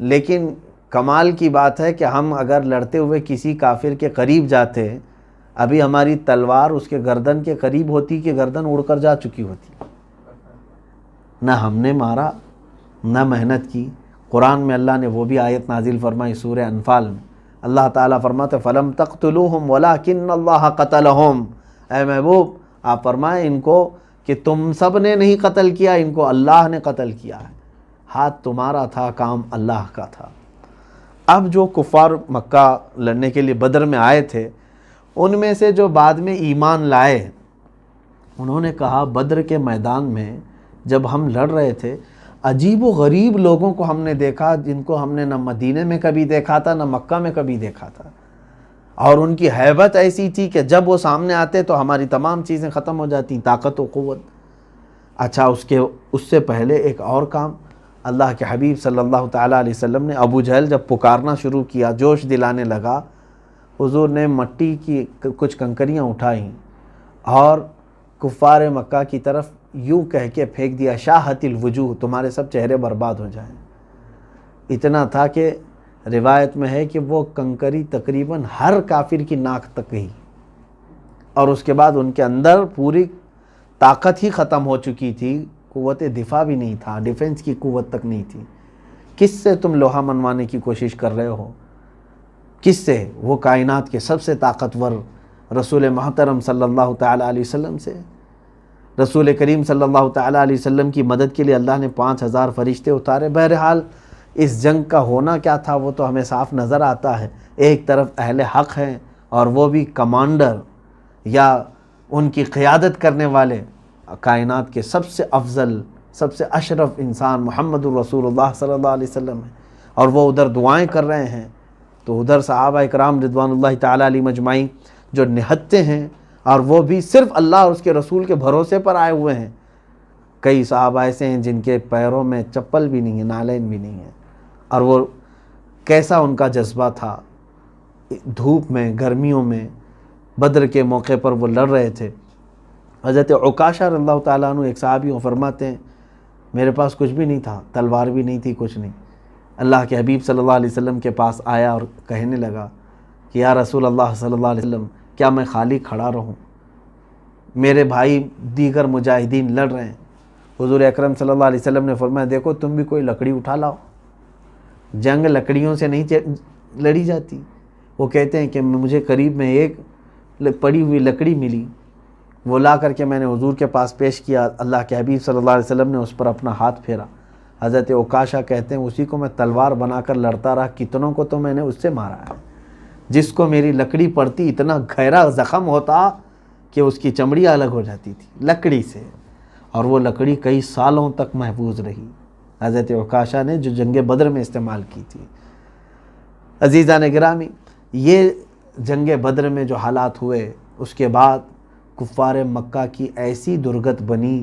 لیکن کمال کی بات ہے کہ ہم اگر لڑتے ہوئے کسی کافر کے قریب جاتے، ابھی ہماری تلوار اس کے گردن کے قریب ہوتی کہ گردن اڑ کر جا چکی ہوتی، نہ ہم نے مارا نہ محنت کی۔ قرآن میں اللہ نے وہ بھی آیت نازل فرمائی سورہ انفال میں، اللہ تعالیٰ فرماتے فَلَمْ تَقْتُلُوهُمْ وَلَكِنَّ اللَّهَ قَتَلَهُمْ۔ اے محبوب آپ فرمائیں ان کو کہ تم سب نے نہیں قتل کیا، ان کو اللہ نے قتل کیا ہے، ہاتھ تمہارا تھا، کام اللہ کا تھا۔ اب جو کفار مکہ لڑنے کے لیے بدر میں آئے تھے ان میں سے جو بعد میں ایمان لائے، انہوں نے کہا بدر کے میدان میں جب ہم لڑ رہے تھے عجیب و غریب لوگوں کو ہم نے دیکھا جن کو ہم نے نہ مدینے میں کبھی دیکھا تھا نہ مکہ میں کبھی دیکھا تھا، اور ان کی ہیبت ایسی تھی کہ جب وہ سامنے آتے تو ہماری تمام چیزیں ختم ہو جاتی، طاقت و قوت۔ اچھا اس سے پہلے ایک اور کام، اللہ کے حبیب صلی اللہ تعالیٰ علیہ وسلم نے ابو جہل جب پکارنا شروع کیا، جوش دلانے لگا، حضور نے مٹی کی کچھ کنکریاں اٹھائیں اور کفار مکہ کی طرف یوں کہہ کے پھینک دیا شاہت الوجوہ، تمہارے سب چہرے برباد ہو جائیں۔ اتنا تھا کہ روایت میں ہے کہ وہ کنکری تقریباً ہر کافر کی ناک تک گئی، اور اس کے بعد ان کے اندر پوری طاقت ہی ختم ہو چکی تھی، قوت دفاع بھی نہیں تھا، ڈیفنس کی قوت تک نہیں تھی۔ کس سے تم لوہا منوانے کی کوشش کر رہے ہو؟ کس سے؟ وہ کائنات کے سب سے طاقتور رسول محترم صلی اللہ تعالیٰ علیہ وسلم سے۔ رسول کریم صلی اللہ تعالیٰ علیہ وسلم کی مدد کے لیے اللہ نے 5000 فرشتے اتارے۔ بہرحال اس جنگ کا ہونا کیا تھا وہ تو ہمیں صاف نظر آتا ہے۔ ایک طرف اہل حق ہیں اور وہ بھی کمانڈر یا ان کی قیادت کرنے والے کائنات کے سب سے افضل، سب سے اشرف انسان محمد الرسول اللہ صلی اللہ علیہ وسلم ہیں، اور وہ ادھر دعائیں کر رہے ہیں، تو ادھر صحابہ اکرام رضوان اللہ تعالیٰ علیہ مجمعین جو نہتے ہیں، اور وہ بھی صرف اللہ اور اس کے رسول کے بھروسے پر آئے ہوئے ہیں۔ کئی صحابہ ایسے ہیں جن کے پیروں میں چپل بھی نہیں ہے، نالین بھی نہیں ہے، اور وہ کیسا ان کا جذبہ تھا، دھوپ میں، گرمیوں میں، بدر کے موقع پر وہ لڑ رہے تھے۔ حضرت عکاشہ رضی اللہ تعالیٰ عنہ ایک صحابی وہ فرماتے ہیں میرے پاس کچھ بھی نہیں تھا، تلوار بھی نہیں تھی، کچھ نہیں۔ اللہ کے حبیب صلی اللہ علیہ وسلم کے پاس آیا اور کہنے لگا کہ یا رسول اللہ صلی اللہ علیہ وسلم، کیا میں خالی کھڑا رہوں؟ میرے بھائی دیگر مجاہدین لڑ رہے ہیں۔ حضور اکرم صلی اللہ علیہ وسلم نے فرمایا دیکھو تم بھی کوئی لکڑی اٹھا لاؤ، جنگ لکڑیوں سے نہیں لڑی جاتی۔ وہ کہتے ہیں کہ مجھے قریب میں ایک پڑی ہوئی لکڑی ملی، وہ لا کر کے میں نے حضور کے پاس پیش کیا، اللہ کے حبیب صلی اللہ علیہ وسلم نے اس پر اپنا ہاتھ پھیرا۔ حضرت عکاشہ کہتے ہیں اسی کو میں تلوار بنا کر لڑتا رہا، کتنوں کو تو میں نے اس سے مارا ہے، جس کو میری لکڑی پڑتی اتنا گہرا زخم ہوتا کہ اس کی چمڑی الگ ہو جاتی تھی لکڑی سے، اور وہ لکڑی کئی سالوں تک محفوظ رہی حضرت عکاشہ نے جو جنگ بدر میں استعمال کی تھی۔ عزیزان گرامی، یہ جنگ بدر میں جو حالات ہوئے، اس کے بعد کفار مکہ کی ایسی درگت بنی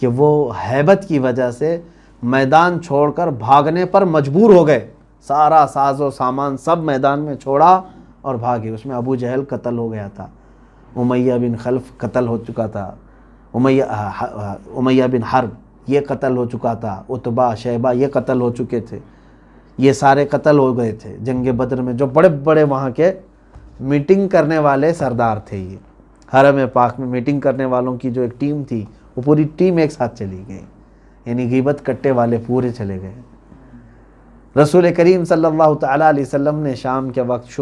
کہ وہ ہیبت کی وجہ سے میدان چھوڑ کر بھاگنے پر مجبور ہو گئے۔ سارا ساز و سامان سب میدان میں چھوڑا اور بھاگے۔ اس میں ابو جہل قتل ہو گیا تھا، امیہ بن خلف قتل ہو چکا تھا، امیہ بن حرب یہ قتل ہو چکا تھا، عتبہ شیبہ یہ قتل ہو چکے تھے، یہ سارے قتل ہو گئے تھے جنگ بدر میں۔ جو بڑے بڑے وہاں کے میٹنگ کرنے والے سردار تھے، یہ حرم پاک میں میٹنگ کرنے والوں کی جو ایک ٹیم تھی، وہ پوری ٹیم ایک ساتھ چلی گئی، یعنی غیبت کٹے والے پورے چلے گئے۔ رسول کریم صلی اللہ تعالیٰ علیہ وسلم نے شام کے وقت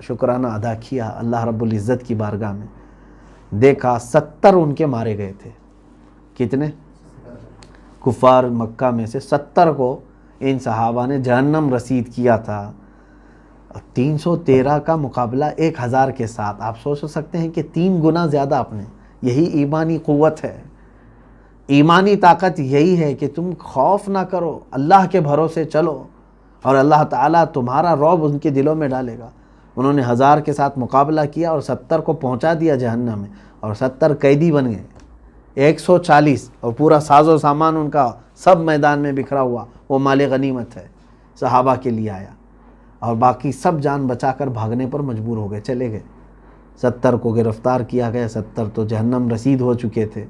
شکرانہ ادا کیا اللہ رب العزت کی بارگاہ میں، دیکھا 70 ان کے مارے گئے تھے۔ کتنے؟ کفار مکہ میں سے 70 کو ان صحابہ نے جہنم رسید کیا تھا۔ 313 کا مقابلہ 1000 کے ساتھ، آپ سوچ سکتے ہیں کہ 3 گنا زیادہ اپنے۔ یہی ایمانی قوت ہے، ایمانی طاقت یہی ہے کہ تم خوف نہ کرو، اللہ کے بھروسے چلو، اور اللہ تعالیٰ تمہارا رعب ان کے دلوں میں ڈالے گا۔ انہوں نے 1000 کے ساتھ مقابلہ کیا اور 70 کو پہنچا دیا جہنم میں، اور 70 قیدی بن گئے۔ 140 اور پورا ساز و سامان ان کا سب میدان میں بکھرا ہوا، وہ مال غنیمت ہے، صحابہ کے لیے آیا، اور باقی سب جان بچا کر بھاگنے پر مجبور ہو گئے، چلے گئے۔ 70 کو گرفتار کیا گیا، 70 تو جہنم رسید ہو چکے تھے۔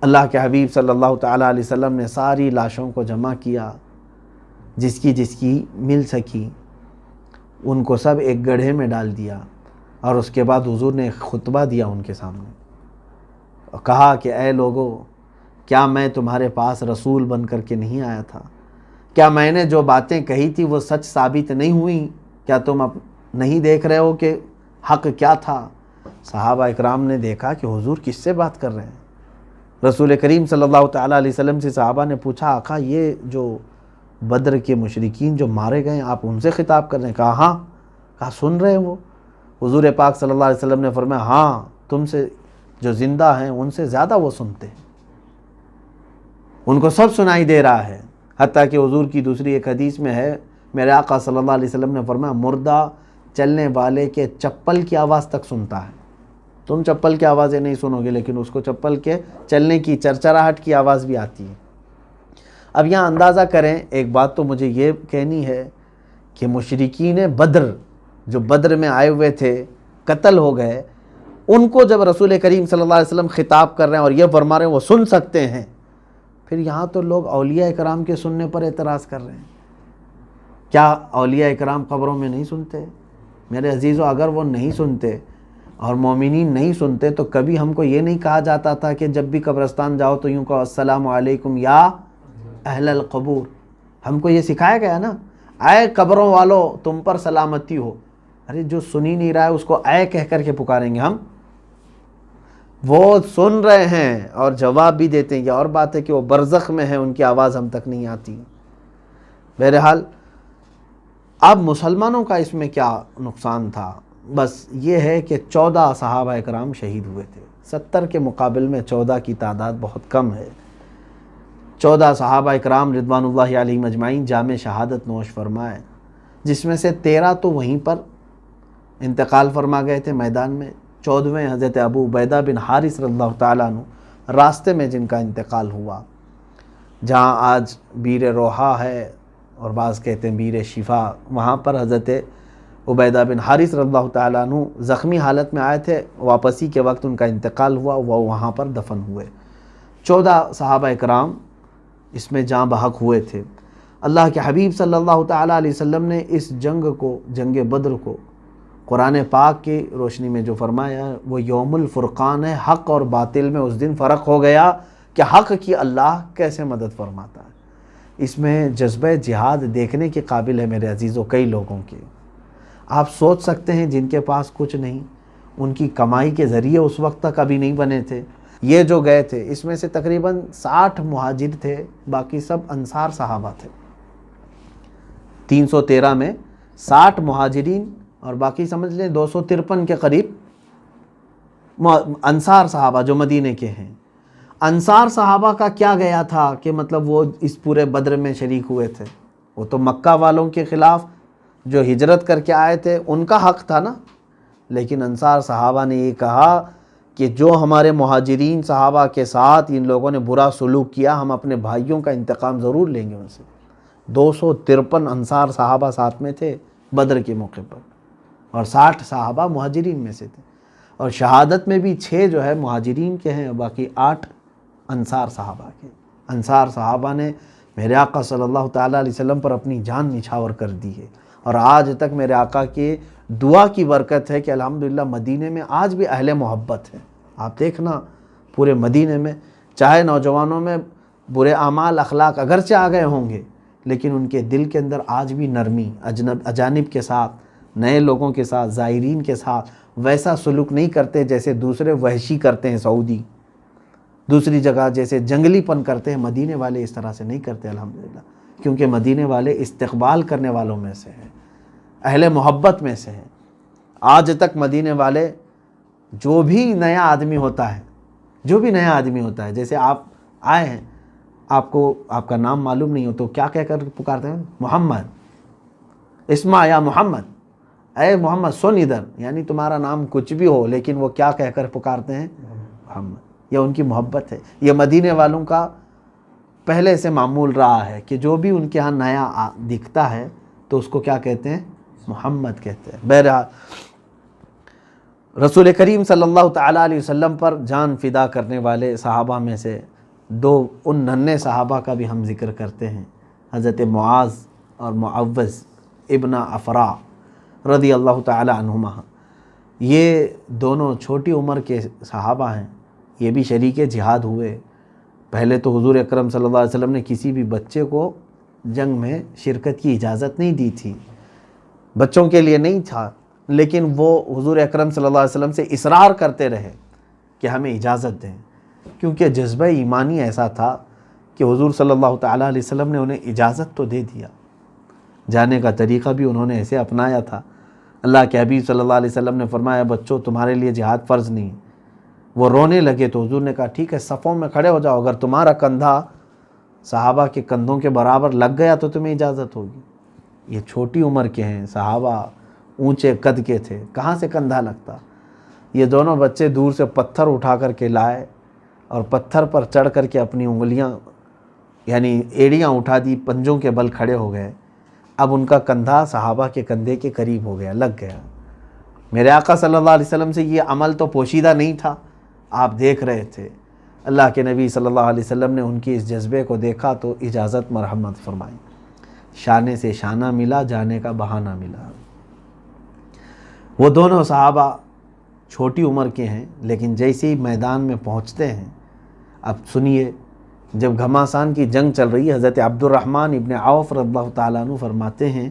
اللہ کے حبیب صلی اللہ تعالیٰ علیہ وسلم نے ساری لاشوں کو جمع کیا، جس کی مل سکی ان کو سب ایک گڑھے میں ڈال دیا، اور اس کے بعد حضور نے ایک خطبہ دیا ان کے سامنے، اور کہا کہ اے لوگو، کیا میں تمہارے پاس رسول بن کر کے نہیں آیا تھا؟ کیا میں نے جو باتیں کہی تھی وہ سچ ثابت نہیں ہوئی؟ کیا تم اب نہیں دیکھ رہے ہو کہ حق کیا تھا؟ صحابہ اکرام نے دیکھا کہ حضور کس سے بات کر رہے ہیں۔ رسول کریم صلی اللہ تعالیٰ علیہ وسلم سے صحابہ نے پوچھا آقا یہ جو بدر کے مشرکین جو مارے گئے آپ ان سے خطاب کر رہے ہیں؟ کہا ہاں۔ کہا سن رہے ہیں وہ؟ حضور پاک صلی اللہ علیہ وسلم نے فرمایا ہاں، تم سے جو زندہ ہیں ان سے زیادہ وہ سنتے ہیں، ان کو سب سنائی دے رہا ہے۔ حتیٰ کہ حضور کی دوسری ایک حدیث میں ہے، میرے آقا صلی اللہ علیہ وسلم نے فرمایا مردہ چلنے والے کے چپل کی آواز تک سنتا ہے۔ تم چپل کی آوازیں نہیں سنو گے، لیکن اس کو چپل کے چلنے کی چرچراہٹ کی آواز بھی آتی ہے۔ اب یہاں اندازہ کریں، ایک بات تو مجھے یہ کہنی ہے کہ مشرکین بدر جو بدر میں آئے ہوئے تھے، قتل ہو گئے، ان کو جب رسول کریم صلی اللہ علیہ وسلم خطاب کر رہے ہیں اور یہ فرما رہے ہیں وہ سن سکتے ہیں، پھر یہاں تو لوگ اولیاء اکرام کے سننے پر اعتراض کر رہے ہیں۔ کیا اولیاء اکرام قبروں میں نہیں سنتے؟ میرے عزیزو، اگر وہ نہیں سنتے اور مومنین نہیں سنتے تو کبھی ہم کو یہ نہیں کہا جاتا تھا کہ جب بھی قبرستان جاؤ تو یوں کہو السلام علیکم یا اہل القبور. ہم کو یہ سکھایا گیا نا, اے قبروں والو تم پر سلامتی ہو. ارے جو سنی نہیں رہا ہے اس کو اے کہہ کر کے پکاریں گے ہم؟ وہ سن رہے ہیں اور جواب بھی دیتے ہیں. یہ اور بات ہے کہ وہ برزخ میں ہیں, ان کی آواز ہم تک نہیں آتی. بہرحال اب مسلمانوں کا اس میں کیا نقصان تھا؟ بس یہ ہے کہ 14 صحابہ اکرام شہید ہوئے تھے. 70 کے مقابل میں 14 کی تعداد بہت کم ہے. 14 صحابہ اکرام رضوان اللہ علیہم اجمعین جام شہادت نوش فرمائے, جس میں سے 13 تو وہیں پر انتقال فرما گئے تھے میدان میں. 14ویں حضرت ابو عبیدہ بن حارث رضی اللہ تعالیٰ عنہ راستے میں جن کا انتقال ہوا, جہاں آج بیر روحا ہے اور بعض کہتے ہیں بیر شفا, وہاں پر حضرت عبیدہ بن حارث رضی اللہ تعالیٰ عنہ زخمی حالت میں آئے تھے, واپسی کے وقت ان کا انتقال ہوا, وہ وہاں پر دفن ہوئے. 14 صحابہ اکرام اس میں جاں بحق ہوئے تھے. اللہ کے حبیب صلی اللہ تعالیٰ علیہ وسلم نے اس جنگ کو, جنگ بدر کو, قرآن پاک کی روشنی میں جو فرمایا وہ یوم الفرقان ہے. حق اور باطل میں اس دن فرق ہو گیا کہ حق کی اللہ کیسے مدد فرماتا ہے. اس میں جذبہ جہاد دیکھنے کے قابل ہے میرے عزیزوں کئی لوگوں کے. آپ سوچ سکتے ہیں جن کے پاس کچھ نہیں, ان کی کمائی کے ذریعے اس وقت تک ابھی نہیں بنے تھے. یہ جو گئے تھے اس میں سے تقریباً 60 مہاجر تھے, باقی سب انصار صحابہ تھے. 313 میں 60 مہاجرین اور باقی سمجھ لیں 253 کے قریب انصار صحابہ جو مدینے کے ہیں. انصار صحابہ کا کیا گیا تھا کہ مطلب وہ اس پورے بدر میں شریک ہوئے تھے؟ وہ تو مکہ والوں کے خلاف جو ہجرت کر کے آئے تھے ان کا حق تھا نا. لیکن انصار صحابہ نے یہ کہا کہ جو ہمارے مہاجرین صحابہ کے ساتھ ان لوگوں نے برا سلوک کیا, ہم اپنے بھائیوں کا انتقام ضرور لیں گے ان سے. 253 انصار صحابہ ساتھ میں تھے بدر کے موقع پر, اور 60 صحابہ مہاجرین میں سے تھے. اور شہادت میں بھی 6 جو ہے مہاجرین کے ہیں, باقی 8 انصار صحابہ کے. انصار صحابہ نے میرے آقا صلی اللہ تعالیٰ علیہ وسلم پر اپنی جان نچھاور کر دی ہے, اور آج تک میرے آقا کی دعا کی برکت ہے کہ الحمدللہ مدینے میں آج بھی اہل محبت ہے. آپ دیکھنا پورے مدینے میں, چاہے نوجوانوں میں برے اعمال اخلاق اگرچہ آ گئے ہوں گے, لیکن ان کے دل کے اندر آج بھی نرمی, اجانب کے ساتھ, نئے لوگوں کے ساتھ, زائرین کے ساتھ ویسا سلوک نہیں کرتے جیسے دوسرے وحشی کرتے ہیں سعودی, دوسری جگہ جیسے جنگلی پن کرتے ہیں. مدینے والے اس طرح سے نہیں کرتے الحمدللہ, کیونکہ مدینے والے استقبال کرنے والوں میں سے ہیں, اہل محبت میں سے ہیں. آج تک مدینے والے جو بھی نیا آدمی ہوتا ہے, جیسے آپ آئے ہیں, آپ کو آپ کا نام معلوم نہیں ہو تو کیا کہہ کر پکارتے ہیں؟ محمد, اسمع یا محمد, اے محمد سن ادھر. یعنی تمہارا نام کچھ بھی ہو لیکن وہ کیا کہہ کر پکارتے ہیں؟ محمد. یہ ان کی محبت ہے. یہ مدینے والوں کا پہلے سے معمول رہا ہے کہ جو بھی ان کے ہاں نیا دکھتا ہے تو اس کو کیا کہتے ہیں؟ محمد کہتے ہیں. بہرحال رسول کریم صلی اللہ تعالیٰ علیہ وسلم پر جان فدا کرنے والے صحابہ میں سے 2 ان ننھے صحابہ کا بھی ہم ذکر کرتے ہیں, حضرت معاذ اور معوذ ابن افرا رضی اللہ تعالیٰ عنہما. یہ دونوں چھوٹی عمر کے صحابہ ہیں, یہ بھی شریک جہاد ہوئے. پہلے تو حضور اکرم صلی اللہ علیہ وسلم نے کسی بھی بچے کو جنگ میں شرکت کی اجازت نہیں دی تھی, بچوں کے لیے نہیں تھا, لیکن وہ حضور اکرم صلی اللہ علیہ وسلم سے اصرار کرتے رہے کہ ہمیں اجازت دیں, کیونکہ جذبہ ایمانی ایسا تھا کہ حضور صلی اللہ تعالیٰ علیہ وسلم نے انہیں اجازت تو دے دیا. جانے کا طریقہ بھی انہوں نے ایسے اپنایا تھا. اللہ کے حبیب صلی اللہ علیہ وسلم نے فرمایا بچوں تمہارے لیے جہاد فرض نہیں. وہ رونے لگے تو حضور نے کہا ٹھیک ہے صفوں میں کھڑے ہو جاؤ, اگر تمہارا کندھا صحابہ کے کندھوں کے برابر لگ گیا تو تمہیں اجازت ہوگی. یہ چھوٹی عمر کے ہیں صحابہ, اونچے قد کے تھے, کہاں سے کندھا لگتا. یہ دونوں بچے دور سے پتھر اٹھا کر کے لائے اور پتھر پر چڑھ کر کے اپنی انگلیاں یعنی ایڑیاں اٹھا دی, پنجوں کے بل کھڑے ہو گئے. اب ان کا کندھا صحابہ کے کندھے کے قریب ہو گیا, لگ گیا. میرے آقا صلی اللہ علیہ وسلم سے یہ عمل تو پوشیدہ نہیں تھا, آپ دیکھ رہے تھے. اللہ کے نبی صلی اللہ علیہ وسلم نے ان کی اس جذبے کو دیکھا تو اجازت مرحمت فرمائی. شانے سے شانہ ملا, جانے کا بہانہ ملا. وہ دونوں صحابہ چھوٹی عمر کے ہیں، لیکن جیسے ہی میدان میں پہنچتے ہیں، اب سنیے، جب گھماسان کی جنگ چل رہی ہے، حضرت عبد الرحمن ابن عوف رضی اللہ تعالیٰ عنہ فرماتے ہیں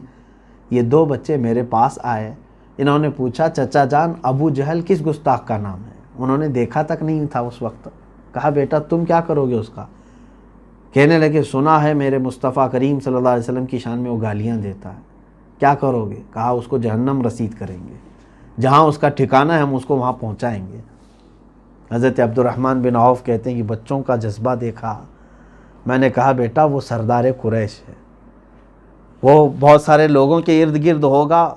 یہ 2 بچے میرے پاس آئے، انہوں نے پوچھا چچا جان ابو جہل کس گستاخ کا نام ہے؟ انہوں نے دیکھا تک نہیں تھا اس وقت۔ کہا بیٹا تم کیا کرو گے اس کا؟ کہنے لگے سنا ہے میرے مصطفیٰ کریم صلی اللہ علیہ وسلم کی شان میں وہ گالیاں دیتا ہے، کیا کرو گے؟ کہا اس کو جہنم رسید کریں گے، جہاں اس کا ٹھکانہ ہے ہم اس کو وہاں پہنچائیں گے۔ حضرت عبد الرحمن بن عوف کہتے ہیں کہ بچوں کا جذبہ دیکھا، میں نے کہا بیٹا وہ سردار قریش ہے، وہ بہت سارے لوگوں کے ارد گرد ہوگا،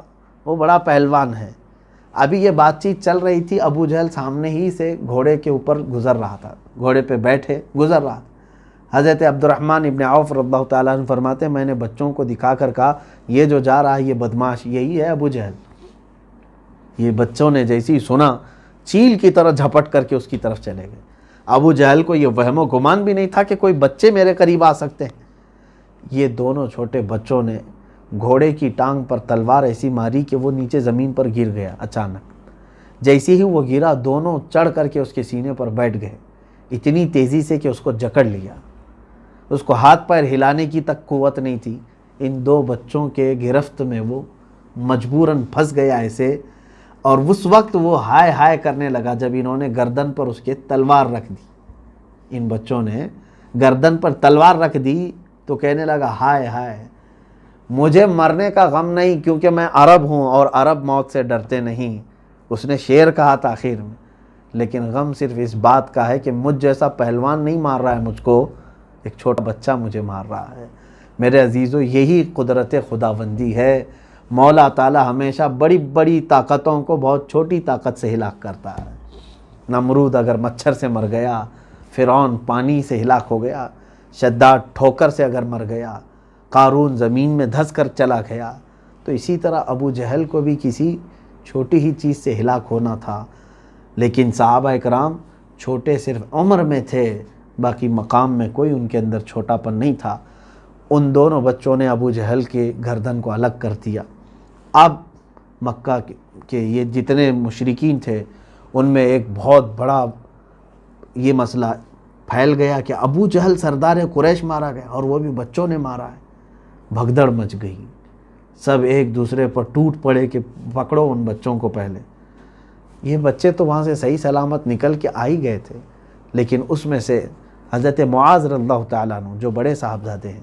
وہ بڑا پہلوان ہے۔ ابھی یہ بات چیت چل رہی تھی، ابو جہل سامنے ہی سے گھوڑے کے اوپر گزر رہا تھا، گھوڑے پہ بیٹھے گزر رہا تھا۔ حضرت عبد الرحمن ابن عوف رضی اللہ تعالیٰ عنہ فرماتے ہیں میں نے بچوں کو دکھا کر کہا یہ جو جا رہا ہے یہ بدماش یہی ہے ابو جہل۔ یہ بچوں نے جیسے ہی سنا چیل کی طرح جھپٹ کر کے اس کی طرف چلے گئے۔ ابو جہل کو یہ وہم و گمان بھی نہیں تھا کہ کوئی بچے میرے قریب آ سکتے ہیں۔ یہ دونوں چھوٹے بچوں نے گھوڑے کی ٹانگ پر تلوار ایسی ماری کہ وہ نیچے زمین پر گر گیا۔ اچانک جیسے ہی وہ گرا دونوں چڑھ کر کے اس کے سینے پر بیٹھ گئے، اتنی تیزی سے کہ اس کو جکڑ لیا، اس کو ہاتھ پیر ہلانے کی تک قوت نہیں تھی۔ ان 2 بچوں کے گرفت میں وہ مجبوراً پھنس گیا ایسے، اور اس وقت وہ ہائے ہائے کرنے لگا جب انہوں نے گردن پر اس کے تلوار رکھ دی۔ ان بچوں نے گردن پر تلوار رکھ دی تو کہنے لگا ہائے ہائے مجھے مرنے کا غم نہیں کیونکہ میں عرب ہوں اور عرب موت سے ڈرتے نہیں۔ اس نے شعر کہا تھا آخر میں، لیکن غم صرف اس بات کا ہے کہ مجھ جیسا پہلوان نہیں مار رہا ہے مجھ کو، ایک چھوٹا بچہ مجھے مار رہا ہے۔ میرے عزیزو یہی قدرت خداوندی ہے، مولا تعالی ہمیشہ بڑی بڑی طاقتوں کو بہت چھوٹی طاقت سے ہلاک کرتا ہے۔ نمرود اگر مچھر سے مر گیا، فرعون پانی سے ہلاک ہو گیا، شداد ٹھوکر سے اگر مر گیا، قارون زمین میں دھس کر چلا گیا، تو اسی طرح ابو جہل کو بھی کسی چھوٹی ہی چیز سے ہلاک ہونا تھا۔ لیکن صحابہ اکرام چھوٹے صرف عمر میں تھے، باقی مقام میں کوئی ان کے اندر چھوٹا پن نہیں تھا۔ ان دونوں بچوں نے ابو جہل کے گردن کو الگ کر دیا۔ اب مکہ کے یہ جتنے مشرکین تھے ان میں ایک بہت بڑا یہ مسئلہ پھیل گیا کہ ابو جہل سردار قریش مارا گیا اور وہ بھی بچوں نے مارا ہے۔ بھگدڑ مچ گئی، سب ایک دوسرے پر ٹوٹ پڑے کہ پکڑو ان بچوں کو پہلے۔ یہ بچے تو وہاں سے صحیح سلامت نکل کے آ ہی گئے تھے، لیکن اس میں سے حضرت معاذ رضی اللہ تعالیٰ عنہ جو بڑے صاحبزادے ہیں،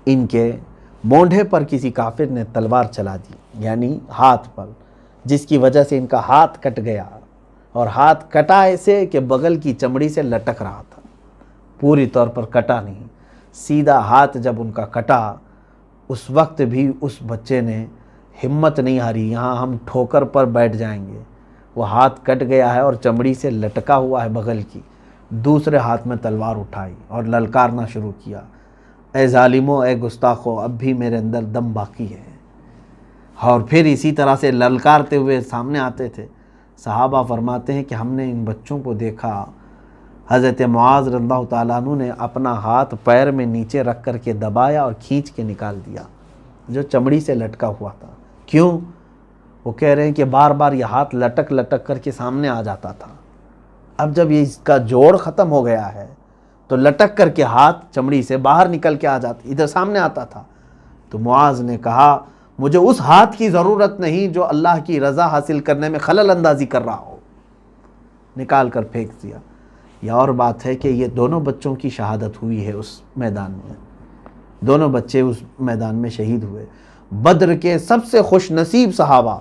ان کے مونڈھے پر کسی کافر نے تلوار چلا دی، یعنی ہاتھ پر، جس کی وجہ سے ان کا ہاتھ کٹ گیا، اور ہاتھ کٹا ایسے کہ بغل کی چمڑی سے لٹک رہا تھا، پوری طور پر کٹا نہیں، سیدھا ہاتھ جب ان کا کٹا، اس وقت بھی اس بچے نے ہمت نہیں ہاری، یہاں ہم ٹھوکر پر بیٹھ جائیں گے۔ وہ ہاتھ کٹ گیا ہے اور چمڑی سے لٹکا ہوا ہے بغل کی، دوسرے ہاتھ میں تلوار اٹھائی اور للکارنا شروع کیا، اے ظالمو، اے گستاخو، اب بھی میرے اندر دم باقی ہے۔ اور پھر اسی طرح سے للکارتے ہوئے سامنے آتے تھے۔ صحابہ فرماتے ہیں کہ ہم نے ان بچوں کو دیکھا، حضرت معاذ رضی اللہ تعالیٰ عنہ نے اپنا ہاتھ پیر میں نیچے رکھ کر کے دبایا اور کھینچ کے نکال دیا جو چمڑی سے لٹکا ہوا تھا۔ کیوں؟ وہ کہہ رہے ہیں کہ بار بار یہ ہاتھ لٹک لٹک کر کے سامنے آ جاتا تھا، اب جب یہ اس کا جوڑ ختم ہو گیا ہے تو لٹک کر کے ہاتھ چمڑی سے باہر نکل کے آ جاتا، ادھر سامنے آتا تھا۔ تو معاذ نے کہا مجھے اس ہاتھ کی ضرورت نہیں جو اللہ کی رضا حاصل کرنے میں خلل اندازی کر رہا ہو، نکال کر پھینک دیا۔ یہ اور بات ہے کہ یہ دونوں بچوں کی شہادت ہوئی ہے اس میدان میں، دونوں بچے اس میدان میں شہید ہوئے۔ بدر کے سب سے خوش نصیب صحابہ،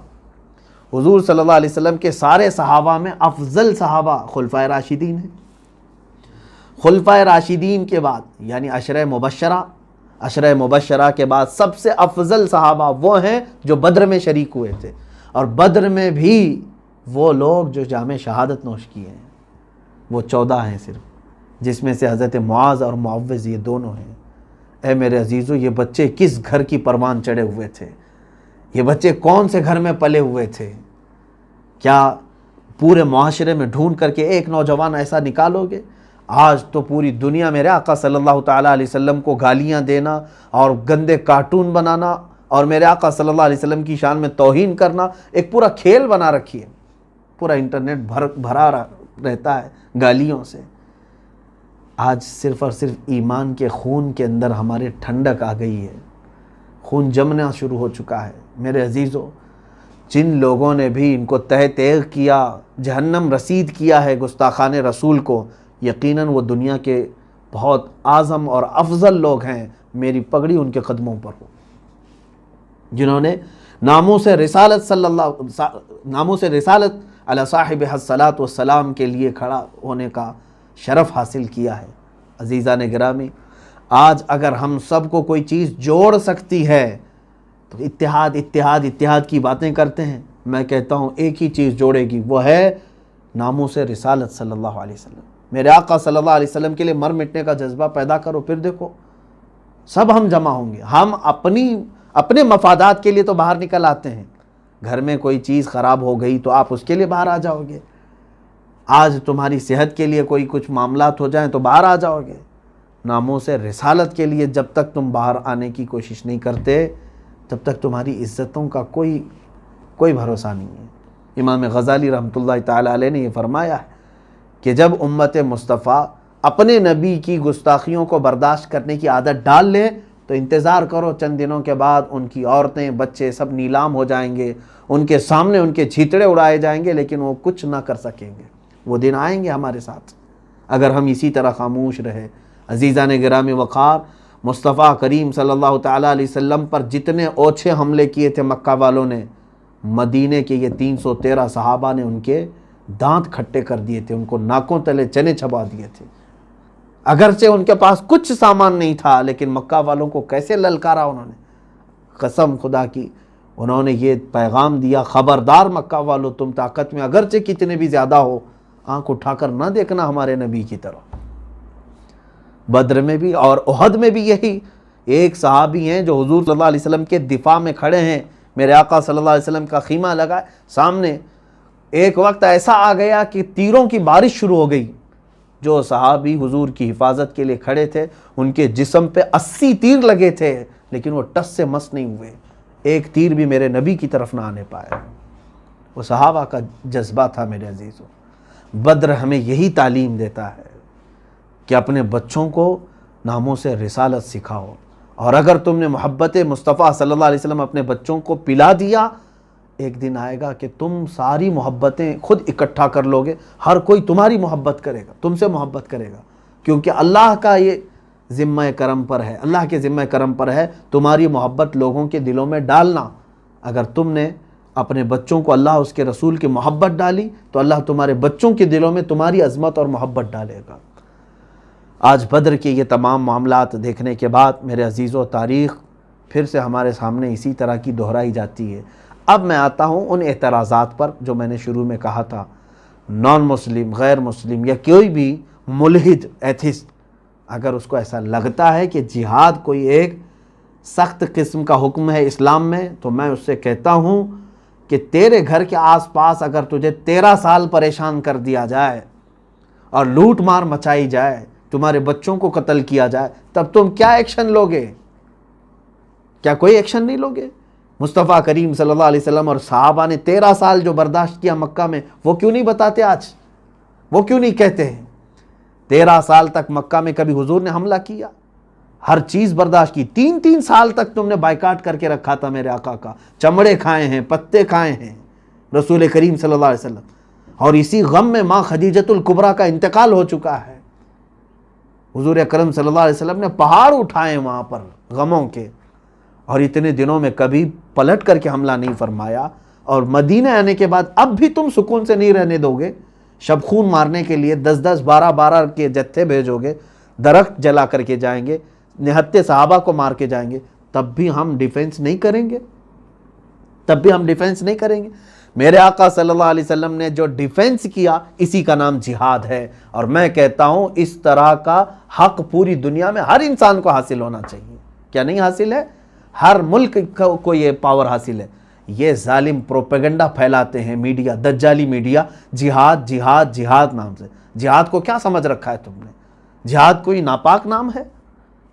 حضور صلی اللہ علیہ وسلم کے سارے صحابہ میں افضل صحابہ خلفائے راشدین ہیں۔ خلفائے راشدین کے بعد یعنی عشرہ مبشرہ کے بعد سب سے افضل صحابہ وہ ہیں جو بدر میں شریک ہوئے تھے، اور بدر میں بھی وہ لوگ جو جام شہادت نوش کیے ہیں وہ 14 ہیں صرف، جس میں سے حضرت معاذ اور معوذ یہ دونوں ہیں۔ اے میرے عزیزو، یہ بچے کس گھر کی پروان چڑھے ہوئے تھے، یہ بچے کون سے گھر میں پلے ہوئے تھے؟ کیا پورے معاشرے میں ڈھونڈ کر کے ایک نوجوان ایسا نکالو گے؟ آج تو پوری دنیا میرے آقا صلی اللہ تعالیٰ علیہ وسلم کو گالیاں دینا اور گندے کارٹون بنانا اور میرے آقا صلی اللہ علیہ وسلم کی شان میں توہین کرنا ایک پورا کھیل بنا رکھی ہے۔ پورا انٹرنیٹ بھرا رہتا ہے گالیوں سے۔ آج صرف اور صرف ایمان کے خون کے اندر ہمارے ٹھنڈک آ گئی ہے، خون جمنا شروع ہو چکا ہے۔ میرے عزیزوں، جن لوگوں نے بھی ان کو تہ تیغ کیا، جہنم رسید کیا ہے گستاخان رسول کو، یقیناً وہ دنیا کے بہت اعظم اور افضل لوگ ہیں۔ میری پگڑی ان کے قدموں پر ہو، جنہوں نے ناموس رسالت علی صاحب الصلاۃ والسلام کے لیے کھڑا ہونے کا شرف حاصل کیا ہے۔ عزیزان گرامی، آج اگر ہم سب کو کوئی چیز جوڑ سکتی ہے تو اتحاد اتحاد اتحاد کی باتیں کرتے ہیں۔ میں کہتا ہوں ایک ہی چیز جوڑے گی، وہ ہے ناموس رسالت صلی اللہ علیہ وسلم۔ میرے آقا صلی اللہ علیہ وسلم کے لیے مر مٹنے کا جذبہ پیدا کرو، پھر دیکھو سب ہم جمع ہوں گے۔ ہم اپنے مفادات کے لیے تو باہر نکل آتے ہیں، گھر میں کوئی چیز خراب ہو گئی تو آپ اس کے لیے باہر آ جاؤ گے، آج تمہاری صحت کے لیے کوئی کچھ معاملات ہو جائیں تو باہر آ جاؤ گے۔ ناموس رسالت کے لیے جب تک تم باہر آنے کی کوشش نہیں کرتے، تب تک تمہاری عزتوں کا کوئی بھروسہ نہیں ہے۔ امام غزالی رحمۃ اللہ تعالی علیہ نے یہ فرمایا ہے کہ جب امت مصطفیٰ اپنے نبی کی گستاخیوں کو برداشت کرنے کی عادت ڈال لے تو انتظار کرو، چند دنوں کے بعد ان کی عورتیں بچے سب نیلام ہو جائیں گے، ان کے سامنے ان کے چھیتڑے اڑائے جائیں گے، لیکن وہ کچھ نہ کر سکیں گے۔ وہ دن آئیں گے ہمارے ساتھ اگر ہم اسی طرح خاموش رہے۔ عزیزان گرامی وقار، مصطفیٰ کریم صلی اللہ تعالیٰ علیہ وسلم پر جتنے اوچھے حملے کیے تھے مکہ والوں نے، مدینے کے یہ 313 صحابہ نے ان کے دانت کھٹے کر دیے تھے، ان کو ناکوں تلے چنے چبا دیے تھے۔ اگرچہ ان کے پاس کچھ سامان نہیں تھا، لیکن مکہ والوں کو کیسے للکارا انہوں نے، قسم خدا کی انہوں نے یہ پیغام دیا، خبردار مکہ والوں، تم طاقت میں اگرچہ کتنے بھی زیادہ ہو، آنکھ اٹھا کر نہ دیکھنا ہمارے نبی کی طرف۔ بدر میں بھی اور احد میں بھی یہی ایک صحابی ہیں جو حضور صلی اللہ علیہ وسلم کے دفاع میں کھڑے ہیں، میرے آقا صلی اللہ علیہ وسلم کا خیمہ لگا سامنے۔ ایک وقت ایسا آ گیا کہ تیروں کی بارش شروع ہو گئی۔ جو صحابی حضور کی حفاظت کے لیے کھڑے تھے ان کے جسم پہ 80 تیر لگے تھے، لیکن وہ ٹس سے مس نہیں ہوئے، ایک تیر بھی میرے نبی کی طرف نہ آنے پایا۔ وہ صحابہ کا جذبہ تھا۔ میرے عزیزوں، بدر ہمیں یہی تعلیم دیتا ہے کہ اپنے بچوں کو ناموس رسالت سکھاؤ، اور اگر تم نے محبت مصطفیٰ صلی اللہ علیہ وسلم اپنے بچوں کو پلا دیا، ایک دن آئے گا کہ تم ساری محبتیں خود اکٹھا کر لوگے، ہر کوئی تمہاری محبت کرے گا، تم سے محبت کرے گا، کیونکہ اللہ کا یہ ذمہ کرم پر ہے، اللہ کے ذمہ کرم پر ہے تمہاری محبت لوگوں کے دلوں میں ڈالنا۔ اگر تم نے اپنے بچوں کو اللہ اس کے رسول کی محبت ڈالی تو اللہ تمہارے بچوں کے دلوں میں تمہاری عظمت اور محبت ڈالے گا۔ آج بدر کے یہ تمام معاملات دیکھنے کے بعد میرے عزیزوں، تاریخ پھر سے ہمارے سامنے اسی طرح کی دہرائی جاتی ہے۔ اب میں آتا ہوں ان اعتراضات پر جو میں نے شروع میں کہا تھا۔ نان مسلم، غیر مسلم یا کوئی بھی ملحد ایتھسٹ اگر اس کو ایسا لگتا ہے کہ جہاد کوئی ایک سخت قسم کا حکم ہے اسلام میں، تو میں اس سے کہتا ہوں کہ تیرے گھر کے آس پاس اگر تجھے 13 سال پریشان کر دیا جائے اور لوٹ مار مچائی جائے، تمہارے بچوں کو قتل کیا جائے، تب تم کیا ایکشن لوگے؟ کیا کوئی ایکشن نہیں لوگے؟ مصطفیٰ کریم صلی اللہ علیہ وسلم اور صحابہ نے 13 سال جو برداشت کیا مکہ میں، وہ کیوں نہیں بتاتے آج؟ وہ کیوں نہیں کہتے ہیں؟ 13 سال تک مکہ میں کبھی حضور نے حملہ کیا؟ ہر چیز برداشت کی۔ 3 سال تک تم نے بائیکاٹ کر کے رکھا تھا میرے آقا کا، چمڑے کھائے ہیں، پتے کھائے ہیں رسول کریم صلی اللہ علیہ وسلم، اور اسی غم میں ماں خدیجۃ الکبریٰ کا انتقال ہو چکا ہے۔ حضور اکرم صلی اللہ علیہ وسلم نے پہاڑ اٹھائے وہاں پر غموں کے، اور اتنے دنوں میں کبھی پلٹ کر کے حملہ نہیں فرمایا، اور مدینہ آنے کے بعد اب بھی تم سکون سے نہیں رہنے دو گے؟ شب خون مارنے کے لیے 10 12 کے جتھے بھیجو گے، درخت جلا کر کے جائیں گے، نہتے صحابہ کو مار کے جائیں گے، تب بھی ہم ڈیفنس نہیں کریں گے؟ تب بھی ہم ڈیفنس نہیں کریں گے؟ میرے آقا صلی اللہ علیہ وسلم نے جو ڈیفنس کیا، اسی کا نام جہاد ہے، اور میں کہتا ہوں اس طرح کا حق پوری دنیا میں ہر انسان کو حاصل ہونا چاہیے۔ کیا نہیں حاصل ہے؟ ہر ملک کو یہ پاور حاصل ہے۔ یہ ظالم پروپیگنڈا پھیلاتے ہیں میڈیا، دجالی میڈیا، جہاد جہاد جہاد نام سے۔ جہاد کو کیا سمجھ رکھا ہے تم نے؟ جہاد کوئی ناپاک نام ہے؟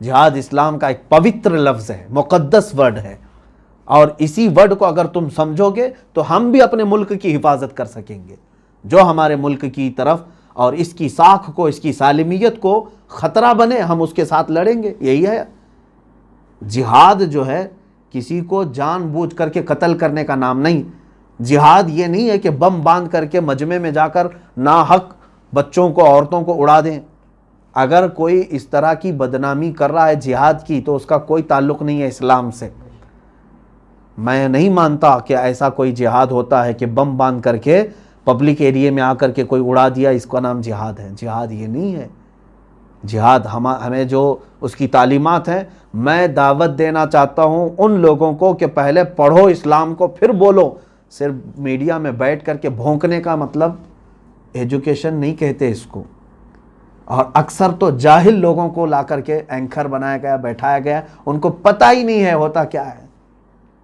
جہاد اسلام کا ایک پوتر لفظ ہے، مقدس ورڈ ہے، اور اسی ورڈ کو اگر تم سمجھو گے تو ہم بھی اپنے ملک کی حفاظت کر سکیں گے۔ جو ہمارے ملک کی طرف اور اس کی ساکھ کو، اس کی سالمیت کو خطرہ بنے، ہم اس کے ساتھ لڑیں گے۔ یہی ہے جہاد جو ہے، کسی کو جان بوجھ کر کے قتل کرنے کا نام نہیں۔ جہاد یہ نہیں ہے کہ بم باندھ کر کے مجمع میں جا کر ناحق بچوں کو، عورتوں کو اڑا دیں۔ اگر کوئی اس طرح کی بدنامی کر رہا ہے جہاد کی تو اس کا کوئی تعلق نہیں ہے اسلام سے۔ میں نہیں مانتا کہ ایسا کوئی جہاد ہوتا ہے کہ بم باندھ کر کے پبلک ایریے میں آ کر کے کوئی اڑا دیا، اس کا نام جہاد ہے۔ جہاد یہ نہیں ہے۔ جہاد ہمیں جو اس کی تعلیمات ہیں، میں دعوت دینا چاہتا ہوں ان لوگوں کو کہ پہلے پڑھو اسلام کو پھر بولو۔ صرف میڈیا میں بیٹھ کر کے بھونکنے کا مطلب ایجوکیشن نہیں کہتے اس کو۔ اور اکثر تو جاہل لوگوں کو لا کر کے اینکر بنایا گیا، بیٹھایا گیا، ان کو پتہ ہی نہیں ہے ہوتا کیا ہے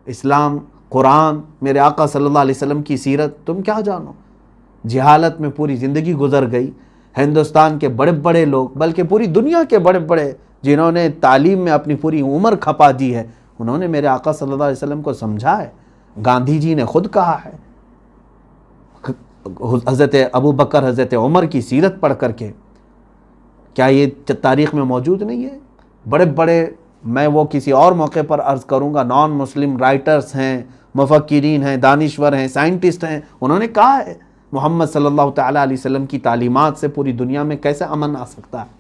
اسلام، قرآن، میرے آقا صلی اللہ علیہ وسلم کی سیرت، تم کیا جانو؟ جہالت میں پوری زندگی گزر گئی۔ ہندوستان کے بڑے بڑے لوگ، بلکہ پوری دنیا کے بڑے بڑے جنہوں نے تعلیم میں اپنی پوری عمر کھپا دی ہے، انہوں نے میرے آقا صلی اللہ علیہ وسلم کو سمجھا ہے۔ گاندھی جی نے خود کہا ہے، حضرت ابو بکر، حضرت عمر کی سیرت پڑھ کر کے، کیا یہ تاریخ میں موجود نہیں ہے؟ بڑے بڑے، میں وہ کسی اور موقع پر عرض کروں گا، نان مسلم رائٹرز ہیں، مفکرین ہیں، دانشور ہیں، سائنٹسٹ ہیں، انہوں نے کہا ہے محمد صلی اللہ تعالیٰ علیہ وسلم کی تعلیمات سے پوری دنیا میں کیسے امن آ سکتا ہے۔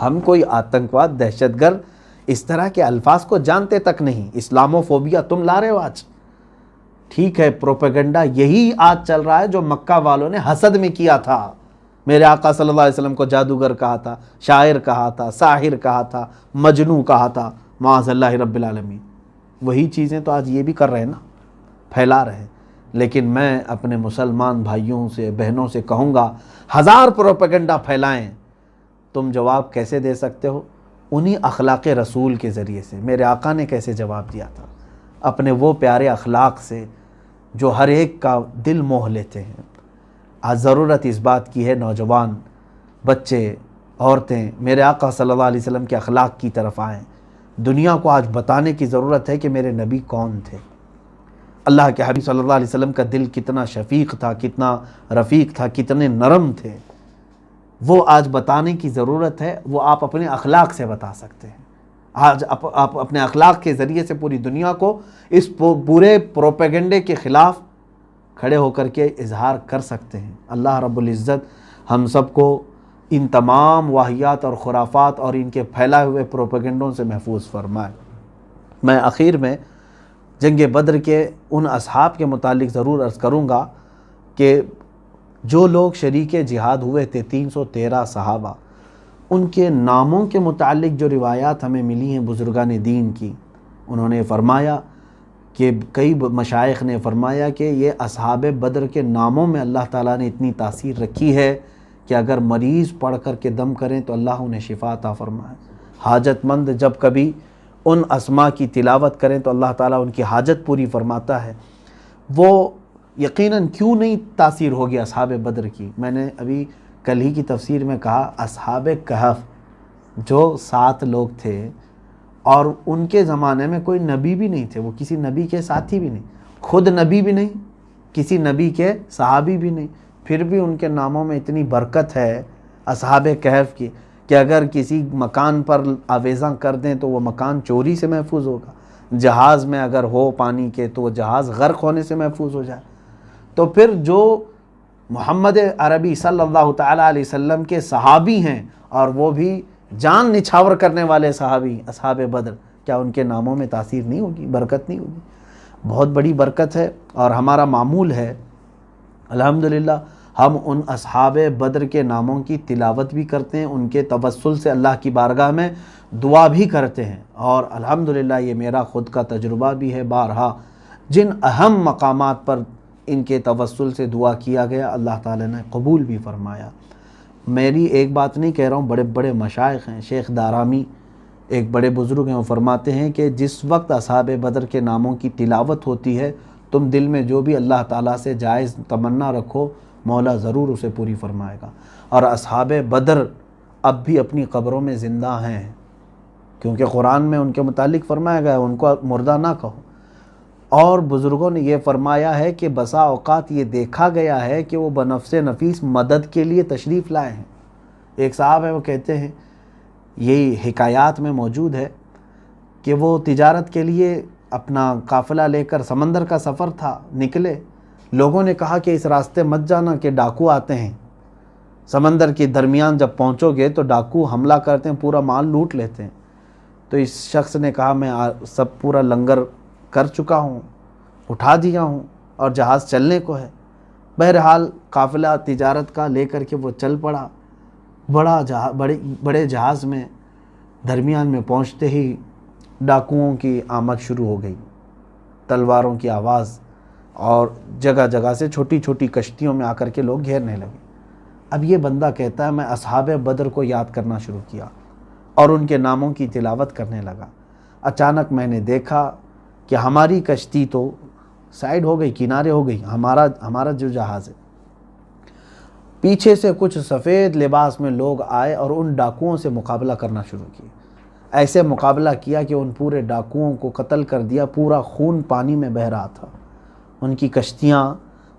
ہم کوئی آتنکواد، دہشت گرد، اس طرح کے الفاظ کو جانتے تک نہیں۔ اسلامو فوبیا تم لا رہے ہو آج، ٹھیک ہے، پروپیگنڈا یہی آج چل رہا ہے جو مکہ والوں نے حسد میں کیا تھا۔ میرے آقا صلی اللہ علیہ وسلم کو جادوگر کہا تھا، شاعر کہا تھا، ساحر کہا تھا، مجنوں کہا تھا، معاذ اللہ رب العالمین۔ وہی چیزیں تو آج یہ بھی کر رہے ہیں نا، پھیلا رہے ہیں۔ لیکن میں اپنے مسلمان بھائیوں سے، بہنوں سے کہوں گا، ہزار پروپیگنڈا پھیلائیں، تم جواب کیسے دے سکتے ہو؟ انہی اخلاق رسول کے ذریعے سے۔ میرے آقا نے کیسے جواب دیا تھا؟ اپنے وہ پیارے اخلاق سے جو ہر ایک کا دل موہ لیتے ہیں۔ آج ضرورت اس بات کی ہے، نوجوان، بچے، عورتیں میرے آقا صلی اللہ علیہ وسلم کے اخلاق کی طرف آئیں۔ دنیا کو آج بتانے کی ضرورت ہے کہ میرے نبی کون تھے۔ اللہ کے حبیب صلی اللہ علیہ وسلم کا دل کتنا شفیق تھا، کتنا رفیق تھا، کتنے نرم تھے، وہ آج بتانے کی ضرورت ہے۔ وہ آپ اپنے اخلاق سے بتا سکتے ہیں۔ آج آپ اپنے اخلاق کے ذریعے سے پوری دنیا کو اس پورے پروپیگنڈے کے خلاف کھڑے ہو کر کے اظہار کر سکتے ہیں۔ اللہ رب العزت ہم سب کو ان تمام واہیات اور خرافات اور ان کے پھیلائے ہوئے پروپیگنڈوں سے محفوظ فرمائے۔ میں آخر میں جنگ بدر کے ان اصحاب کے متعلق ضرور عرض کروں گا کہ جو لوگ شریک جہاد ہوئے تھے، 313 صحابہ، ان کے ناموں کے متعلق جو روایات ہمیں ملی ہیں بزرگان دین کی، انہوں نے فرمایا کہ کئی مشائخ نے فرمایا کہ یہ اصحاب بدر کے ناموں میں اللہ تعالیٰ نے اتنی تاثیر رکھی ہے کہ اگر مریض پڑھ کر کے دم کریں تو اللہ انہیں شفا عطا فرمائے۔ حاجت مند جب کبھی ان اسماء کی تلاوت کریں تو اللہ تعالیٰ ان کی حاجت پوری فرماتا ہے۔ وہ یقیناً کیوں نہیں تاثیر ہوگی اصحاب بدر کی؟ میں نے ابھی کل ہی کی تفسیر میں کہا، اصحاب کہف جو 7 لوگ تھے اور ان کے زمانے میں کوئی نبی بھی نہیں تھے، وہ کسی نبی کے ساتھی بھی نہیں، خود نبی بھی نہیں، کسی نبی کے صحابی بھی نہیں، پھر بھی ان کے ناموں میں اتنی برکت ہے اصحاب کہف کی کہ اگر کسی مکان پر آویزاں کر دیں تو وہ مکان چوری سے محفوظ ہوگا، جہاز میں اگر ہو پانی کے تو وہ جہاز غرق ہونے سے محفوظ ہو جائے۔ تو پھر جو محمد عربی صلی اللہ تعالیٰ علیہ وسلم کے صحابی ہیں اور وہ بھی جان نچھاور کرنے والے صحابی اصحاب بدر، کیا ان کے ناموں میں تاثیر نہیں ہوگی، برکت نہیں ہوگی؟ بہت بڑی برکت ہے۔ اور ہمارا معمول ہے الحمدللہ، ہم ان اصحاب بدر کے ناموں کی تلاوت بھی کرتے ہیں، ان کے توسل سے اللہ کی بارگاہ میں دعا بھی کرتے ہیں، اور الحمدللہ یہ میرا خود کا تجربہ بھی ہے، بارہا جن اہم مقامات پر ان کے توسل سے دعا کیا گیا اللہ تعالیٰ نے قبول بھی فرمایا۔ میری ایک بات نہیں کہہ رہا ہوں، بڑے بڑے مشائخ ہیں، شیخ دارامی ایک بڑے بزرگ ہیں، وہ فرماتے ہیں کہ جس وقت اصحاب بدر کے ناموں کی تلاوت ہوتی ہے، تم دل میں جو بھی اللہ تعالیٰ سے جائز تمنا رکھو، مولا ضرور اسے پوری فرمائے گا۔ اور اصحاب بدر اب بھی اپنی قبروں میں زندہ ہیں، کیونکہ قرآن میں ان کے متعلق فرمایا گیا ہے ان کو مردہ نہ کہو۔ اور بزرگوں نے یہ فرمایا ہے کہ بسا اوقات یہ دیکھا گیا ہے کہ وہ بنفس نفیس مدد کے لیے تشریف لائے ہیں۔ ایک صاحب ہے، وہ کہتے ہیں، یہی حکایات میں موجود ہے کہ وہ تجارت کے لیے اپنا قافلہ لے کر سمندر کا سفر تھا، نکلے، لوگوں نے کہا کہ اس راستے مت جانا کہ ڈاکو آتے ہیں، سمندر کے درمیان جب پہنچو گے تو ڈاکو حملہ کرتے ہیں، پورا مال لوٹ لیتے ہیں۔ تو اس شخص نے کہا میں سب پورا لنگر کر چکا ہوں، اٹھا دیا ہوں اور جہاز چلنے کو ہے۔ بہرحال قافلہ تجارت کا لے کر کے وہ چل پڑا، بڑے جہاز میں درمیان میں پہنچتے ہی ڈاکوؤں کی آمد شروع ہو گئی، تلواروں کی آواز، اور جگہ جگہ سے چھوٹی چھوٹی کشتیوں میں آ کر کے لوگ گھیرنے لگے۔ اب یہ بندہ کہتا ہے میں اصحاب بدر کو یاد کرنا شروع کیا اور ان کے ناموں کی تلاوت کرنے لگا۔ اچانک میں نے دیکھا کہ ہماری کشتی تو سائیڈ ہو گئی، کنارے ہو گئی، ہمارا جو جہاز ہے، پیچھے سے کچھ سفید لباس میں لوگ آئے اور ان ڈاکوؤں سے مقابلہ کرنا شروع کیا۔ ایسے مقابلہ کیا کہ ان پورے ڈاکوؤں کو قتل کر دیا، پورا خون پانی میں بہہ رہا تھا، ان کی کشتیاں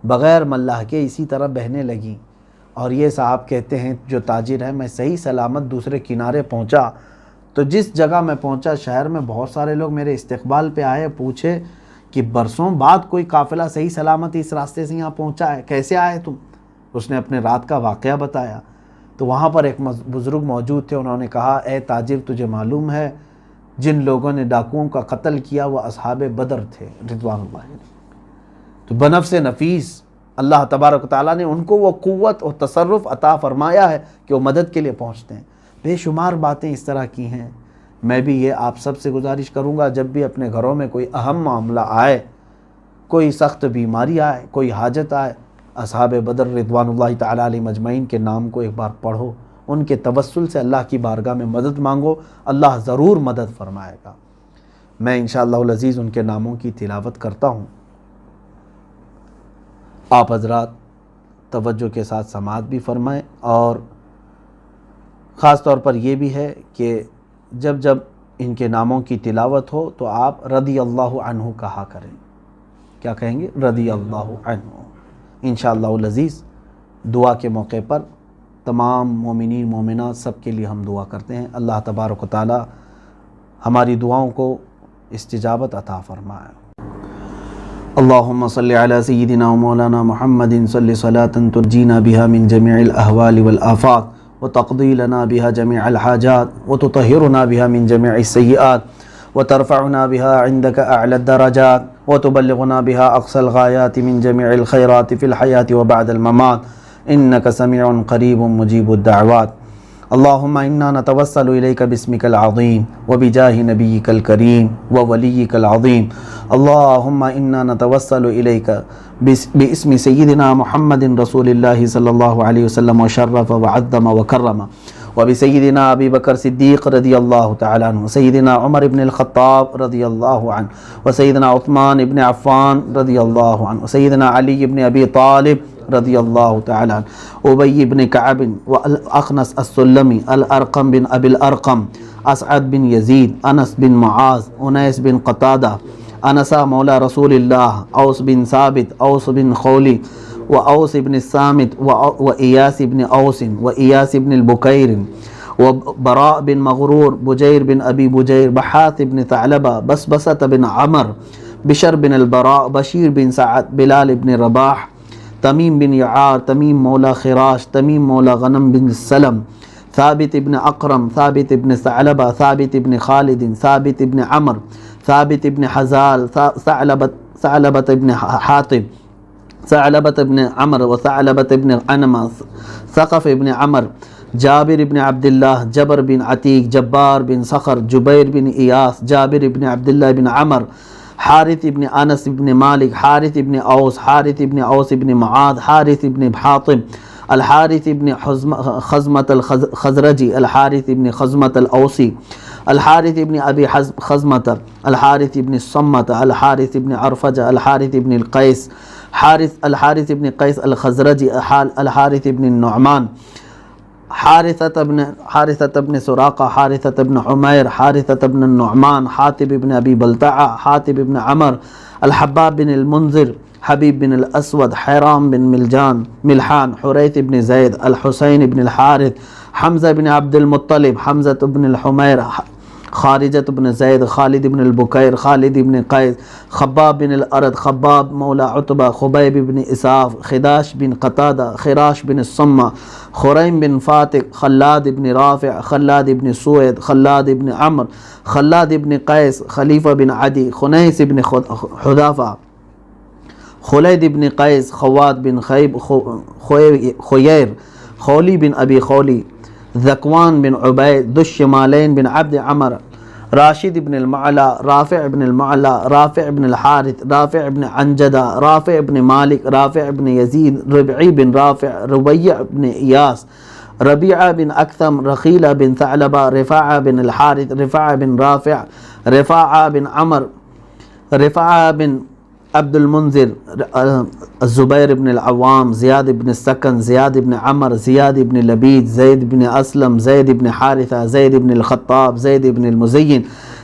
بغیر ملاح کے اسی طرح بہنے لگیں۔ اور یہ صاحب کہتے ہیں جو تاجر ہے، میں صحیح سلامت دوسرے کنارے پہنچا تو جس جگہ میں پہنچا شہر میں بہت سارے لوگ میرے استقبال پہ آئے، پوچھے کہ برسوں بعد کوئی قافلہ صحیح سلامت اس راستے سے یہاں پہنچا ہے، کیسے آئے تم؟ اس نے اپنے رات کا واقعہ بتایا۔ تو وہاں پر ایک بزرگ موجود تھے، انہوں نے کہا اے تاجر، تجھے معلوم ہے جن لوگوں نے ڈاکوؤں کا قتل کیا وہ اصحاب بدر تھے رضوان اللہ علیہ۔ تو بنفس نفیس اللہ تبارک و تعالیٰ نے ان کو وہ قوت اور تصرف عطا فرمایا ہے کہ وہ مدد کے لیے پہنچتے ہیں۔ بے شمار باتیں اس طرح کی ہیں۔ میں بھی یہ آپ سب سے گزارش کروں گا، جب بھی اپنے گھروں میں کوئی اہم معاملہ آئے، کوئی سخت بیماری آئے، کوئی حاجت آئے، اصحاب بدر رضوان اللہ تعالیٰ علیہ مجمعین کے نام کو ایک بار پڑھو، ان کے توسل سے اللہ کی بارگاہ میں مدد مانگو، اللہ ضرور مدد فرمائے گا۔ میں انشاءاللہ العزیز ان کے ناموں کی تلاوت کرتا ہوں، آپ حضرات توجہ کے ساتھ سماعت بھی فرمائیں، اور خاص طور پر یہ بھی ہے کہ جب ان کے ناموں کی تلاوت ہو تو آپ رضی اللہ عنہ کہا کریں۔ کیا کہیں گے؟ رضی اللہ عنہ۔ انشاءاللہ العزیز دعا کے موقع پر تمام مومنین مومنات سب کے لیے ہم دعا کرتے ہیں، اللہ تبارک و تعالی ہماری دعاؤں کو استجابت عطا فرمائے۔ اللہم صلی علی سیدنا و مولانا محمد صلی صلاة تنجینا بها من جميع الاحوال والآفات وتقضی لنا بها جميع الحاجات وتطہرنا بها من جميع السیئات وترفعنا بها عندك اعلى الدرجات وتبلغنا بها اقصى الغایات من جميع الخیرات في الحیاة وبعد الممات انك سمیع قریب مجیب الدعوات۔ اللہم انا نتوسل الیک باسمک العظیم وبجاہ نبیک الکریم وولیک العظیم۔ اللہم انا نتوسل الیک باسم سیدنا محمد رسول اللہ صلی اللہ علیہ وسلم وشرف وعظم وکرم، وبسیدنا ابی بکر صدیق رضی اللہ تعالی عنہ، سیدنا عمر بن الخطاب رضی اللہ عنہ، وسیدنا عثمان بن عفان رضی اللہ عنہ، سیدنا علی بن ابی طالب رضی اللہ تعالی عنہ، ابی بن کعب والاخنس السلمی، الارقم بن ابی الارقم، اسعد بن یزید، انس بن معاذ، انیس بن قتادہ، انسا مولا رسول اللہ، اوس بن ثابت، اوس بن خولی، وأوس بن الصامت وإياس بن أوس وإياس بن البكير وبراء بن مغرور، بجير بن أبي بجير، بحاث بن ثعلبة، بسبسة بن عمر، بشر بن البراء، بشير بن سعد، بلال بن رباح، تميم بن يعار، تميم مولى خراش، تميم مولى غنم بن السلم، ثابت بن أقرم، ثابت بن ثعلبة، ثابت بن خالد، ثابت بن عمر، ثابت بن حزال، ثعلبة بن حاطب، ثعلبة بن عمر، وثعلبة بن عنمة، ثقف بن عمر، جابر بن عبد الله، جبر بن عتيق، جبار بن صخر، جبير بن إياس، جابر بن عبد الله بن عمر، حارث بن أنس بن مالك، حارث بن أوس، حارث بن أوس بن معاذ، حارث بن حاطب، الحارث بن خزمة الخزرجي، الحارث بن خزمة الأوسي، الحارث بن أبي خزمة، الحارث بن الصمة، الحارث بن عرفجة، الحارث بن القيس، الحارث بن قيس الخزرجي، الحارث بن النعمان، حارثة بن سراقة، حارثة بن عمير، حارثة بن النعمان، حاتب بن أبي بلتعة، حاتب بن عمر، الحباب بن المنذر، حبیب بن الاسود، حیرام بن ملحان، حریث بن زید، الحسین بن الحارث، حمزہ بن عبد المطلب، حمزہ بن الحمیر، خارجۃ بن زید، خالد بن البکیر، خالد بن قیس، خباب بن الارد، خباب مولا عتبہ، خبیب بن اساف، خداش بن قتادہ، خراش بن الصمہ، خریم بن فاتق، خلاد بن رافع، خلاد بن سوید، خلاد بن عمر، خلاد بن قیس، خلیفہ بن عدی، خنیس بن حذافہ، خلید بن قیس، خوات بن خیر، خولی بن ابی خولی، ذکوان بن عبید، ذو الشمالین بن عبد عمر، راشد بن المعلا، رافع بن المعلا، رافع بن الحارث، رافع بن عنجدہ، رافع بن مالک، رافع بن یزید، ربعی بن رافع، ربیع بن ایاس، ربیعہ بن اکثم، رخیلہ بن ثعلبہ، رفاعہ بن الحارث، رفاعہ بن رافع، رفاعہ بن عمر، رفاعہ بن عبد المنذر، الزبیر بن العوام، زیاد بن السکن، زیاد بن عمر، زیاد بن لبید، زید بن اسلم، زید بن حارثہ، زید بن الخطاب، زید بن المزین،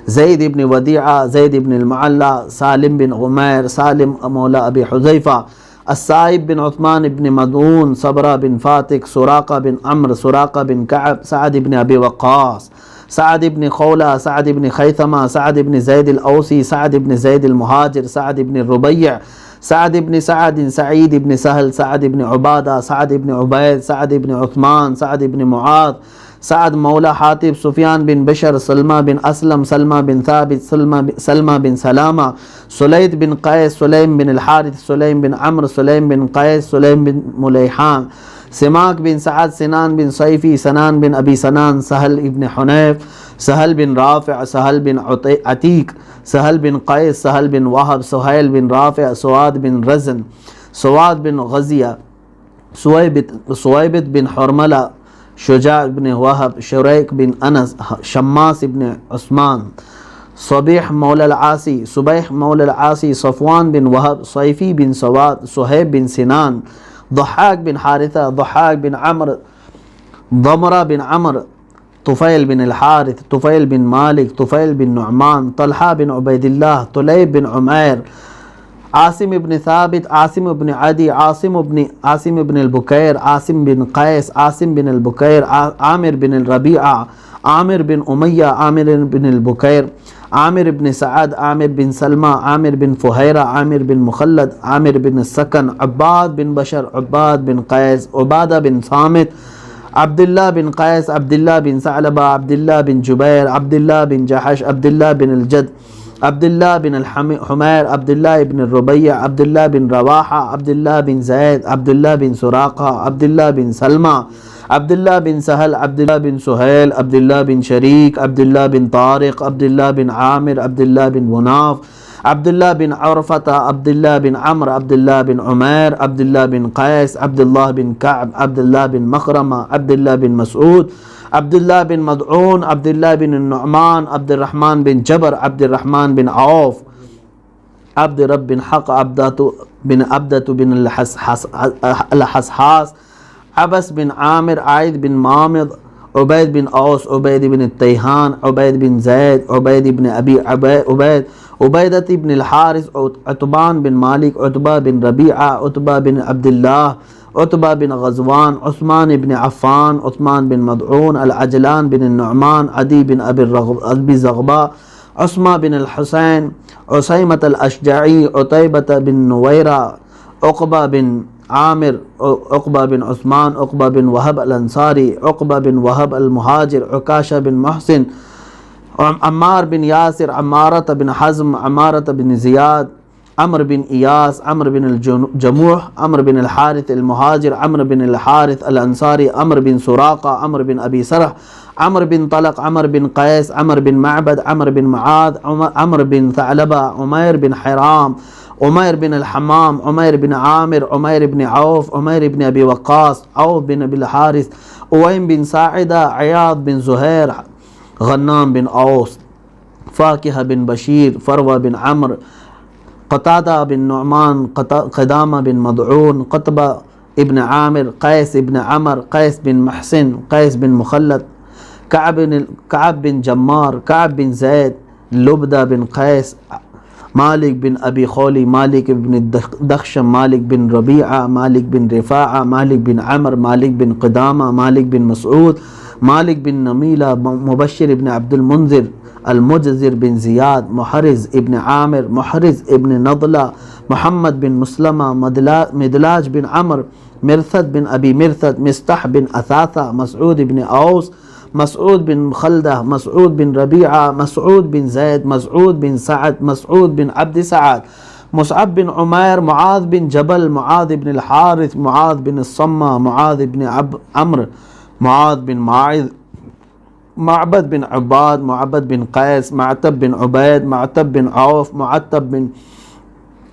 زید بن ودیعہ، زید بن المعلا، سالم بن عمیر، سالم مولا ابی حذیفہ، السائب بن عثمان بن مدعون، صبرہ بن فاتق، سراقہ بن عمر، سراقہ بن کعب، سعد بن ابی وقاص، سعد بن خولہ، سعد بن خیثمہ، سعد بن زید الاوسی، سعد بن زید المہاجر، سعد بن الربیع، سعد بن سعد، سعید بن سہل، سعد بن عبادہ، سعد بن عبید، سعد بن عثمان، سعد بن معاذ، سعد مولا حاتب، سفیان بن بشر، سلمہ بن اسلم، سلمہ بن ثابت، سلمہ بن سلامہ، سلید بن قیس، سلیم بن الحارث، سلیم بن عمر، سلیم بن قیس، سلیم بن ملیحان، سماک بن سعد، سنان بن صیفی، سنان بن ابی سنان، سہل ابن حنیف، سہل بن رافع، سہل بن عتیق، سہل بن قیس، سہل بن وہب، سہیل بن رافع، سواد بن رزن، سواد بن غزیہ، سویبت بن حرملہ، شجاع بن وہب، شریک بن انس، شماس بن عثمان، صبیح مولا العاصی، صبیح مولا العاصی، صفوان بن وہب، صیفی بن سواد، صہیب بن سنان، ضحاک بن حارثہ، ضحاک بن عمر، ضمرہ بن عمر، طفیل بن الحارث، طفیل بن مالک، طفیل بن نعمان، طلحہ بن عبید اللہ، طلیب بن عمیر، عاصم بن ثابت، عاصم بن عدی، عاصم بن البکیر، عاصم بن قیس، عاصم بن البکیر، عامر بن الربیعہ، عامر بن امیہ، عامر بن البکیر، عامر بن سعد، عامر بن سلمہ، عامر بن فہیرہ، عامر بن مخلد، عامر بن السکن، عباد بن بشر، عباد بن قیس، عبادہ بن صامت، عبداللہ بن قیس، عبداللہ بن ثعلبہ، عبداللہ بن جبیر، عبداللہ بن جحش، عبداللہ بن الجد، عبداللہ بن الحمیر، عبداللہ بن الربیع، عبداللہ بن رواحہ، عبداللہ بن زید، عبداللہ بن سراقہ، عبداللہ بن سلمہ، عبداللہ بن سہل، عبداللہ بن سہیل، عبداللہ بن شریک، عبداللہ بن طارق، عبداللہ بن عامر، عبداللہ بن مناف، عبداللہ بن عرفۃ، عبداللہ بن عمر، عبداللہ بن عمیر، عبداللہ بن قیس، عبداللہ بن کعب، عبداللہ بن مخرمہ، عبداللہ بن مسعود، عبداللہ بن مدعون، عبداللہ بن النعمان، عبد الرحمن بن جبر، عبد الرحمن بن عوف، عبد رب بن حق، عبدۃ بن الحسحاس، عبس بن عامر، عائد بن معامد، عبید بن اوس، عبید بن التیہان، عبید بن زید، عبید بن ابی عبید، عبیدۃ بن الحارث، عتبان بن مالک، عتبہ بن ربیعہ، عتبہ بن عبداللہ، عتبہ بن غزوان، عثمان بن عفان، عثمان بن مدعون، العجلان بن النعمان، عدی بن ابی زغبہ، عثمہ بن الحسین، عسیمۃ الاشجعی، عتیبۃ بن نویرہ، عقبہ بن عامر، عقبہ بن عثمان، عقبہ بن وہب الانصاری، عقبہ بن وہب المہاجر، عکاشہ بن محسن، عمار بن یاسر، عمارۃ بن حزم، عمارۃ بن زیاد، عمر بن ایاس، عمر بن الجموح، عمر بن الحارث المہاجر، عمر بن الحارث الانصاری، عمر بن سراقہ، عمر بن ابی سرح، عمر بن طلق، عمر بن قیس، عمر بن معبد، عمر بن معاذ، عمر بن ثعلبہ، عمیر بن حرام، عمیر بن الحمام، عمیر بن عامر، عمیر بن عوف، عمیر بن ابی وقاص، عوف بن ابی الحارث، اویم بن ساعدہ، عیاض بن زہیر، غنام بن اوس، فاکہہ بن بشیر، فروہ بن عمر، قتادہ بن نعمان، قدامہ بن مدعون، قطبہ ابن عامر، قیس ابن عمر، قیس بن محسن، قیس بن مخلد، کعب بن جمار، کعب بن زید، لبدہ بن قیس، مالک بن ابی خولی، مالک بن دخشم، مالک بن ربیعہ، مالک بن رفاعہ، مالک بن عمر، مالک بن قدامہ، مالک بن مسعود، مالک بن نمیلہ، مبشر ابن عبد المنذر، المجزر بن زیاد، محرز ابن عامر، محرز ابن نضلہ، محمد بن مسلمہ، مدلاج بن عمر، مرثد بن ابی مرثد، مستح بن اثاثہ، مسعود بن اوس، مسعود بن خلدہ، مسعود بن ربیعہ، مسعود بن زید، مسعود بن سعد، مسعود بن عبد سعد، مصعب بن عمیر، معاذ بن جبل، معاذ بن الحارث، معاذ بن الصمہ، معاذ بن عمرو، معاذ بن ماعز، معبد بن عباد، معبد بن قیس، معتب بن عبید، معتب بن عوف، معتب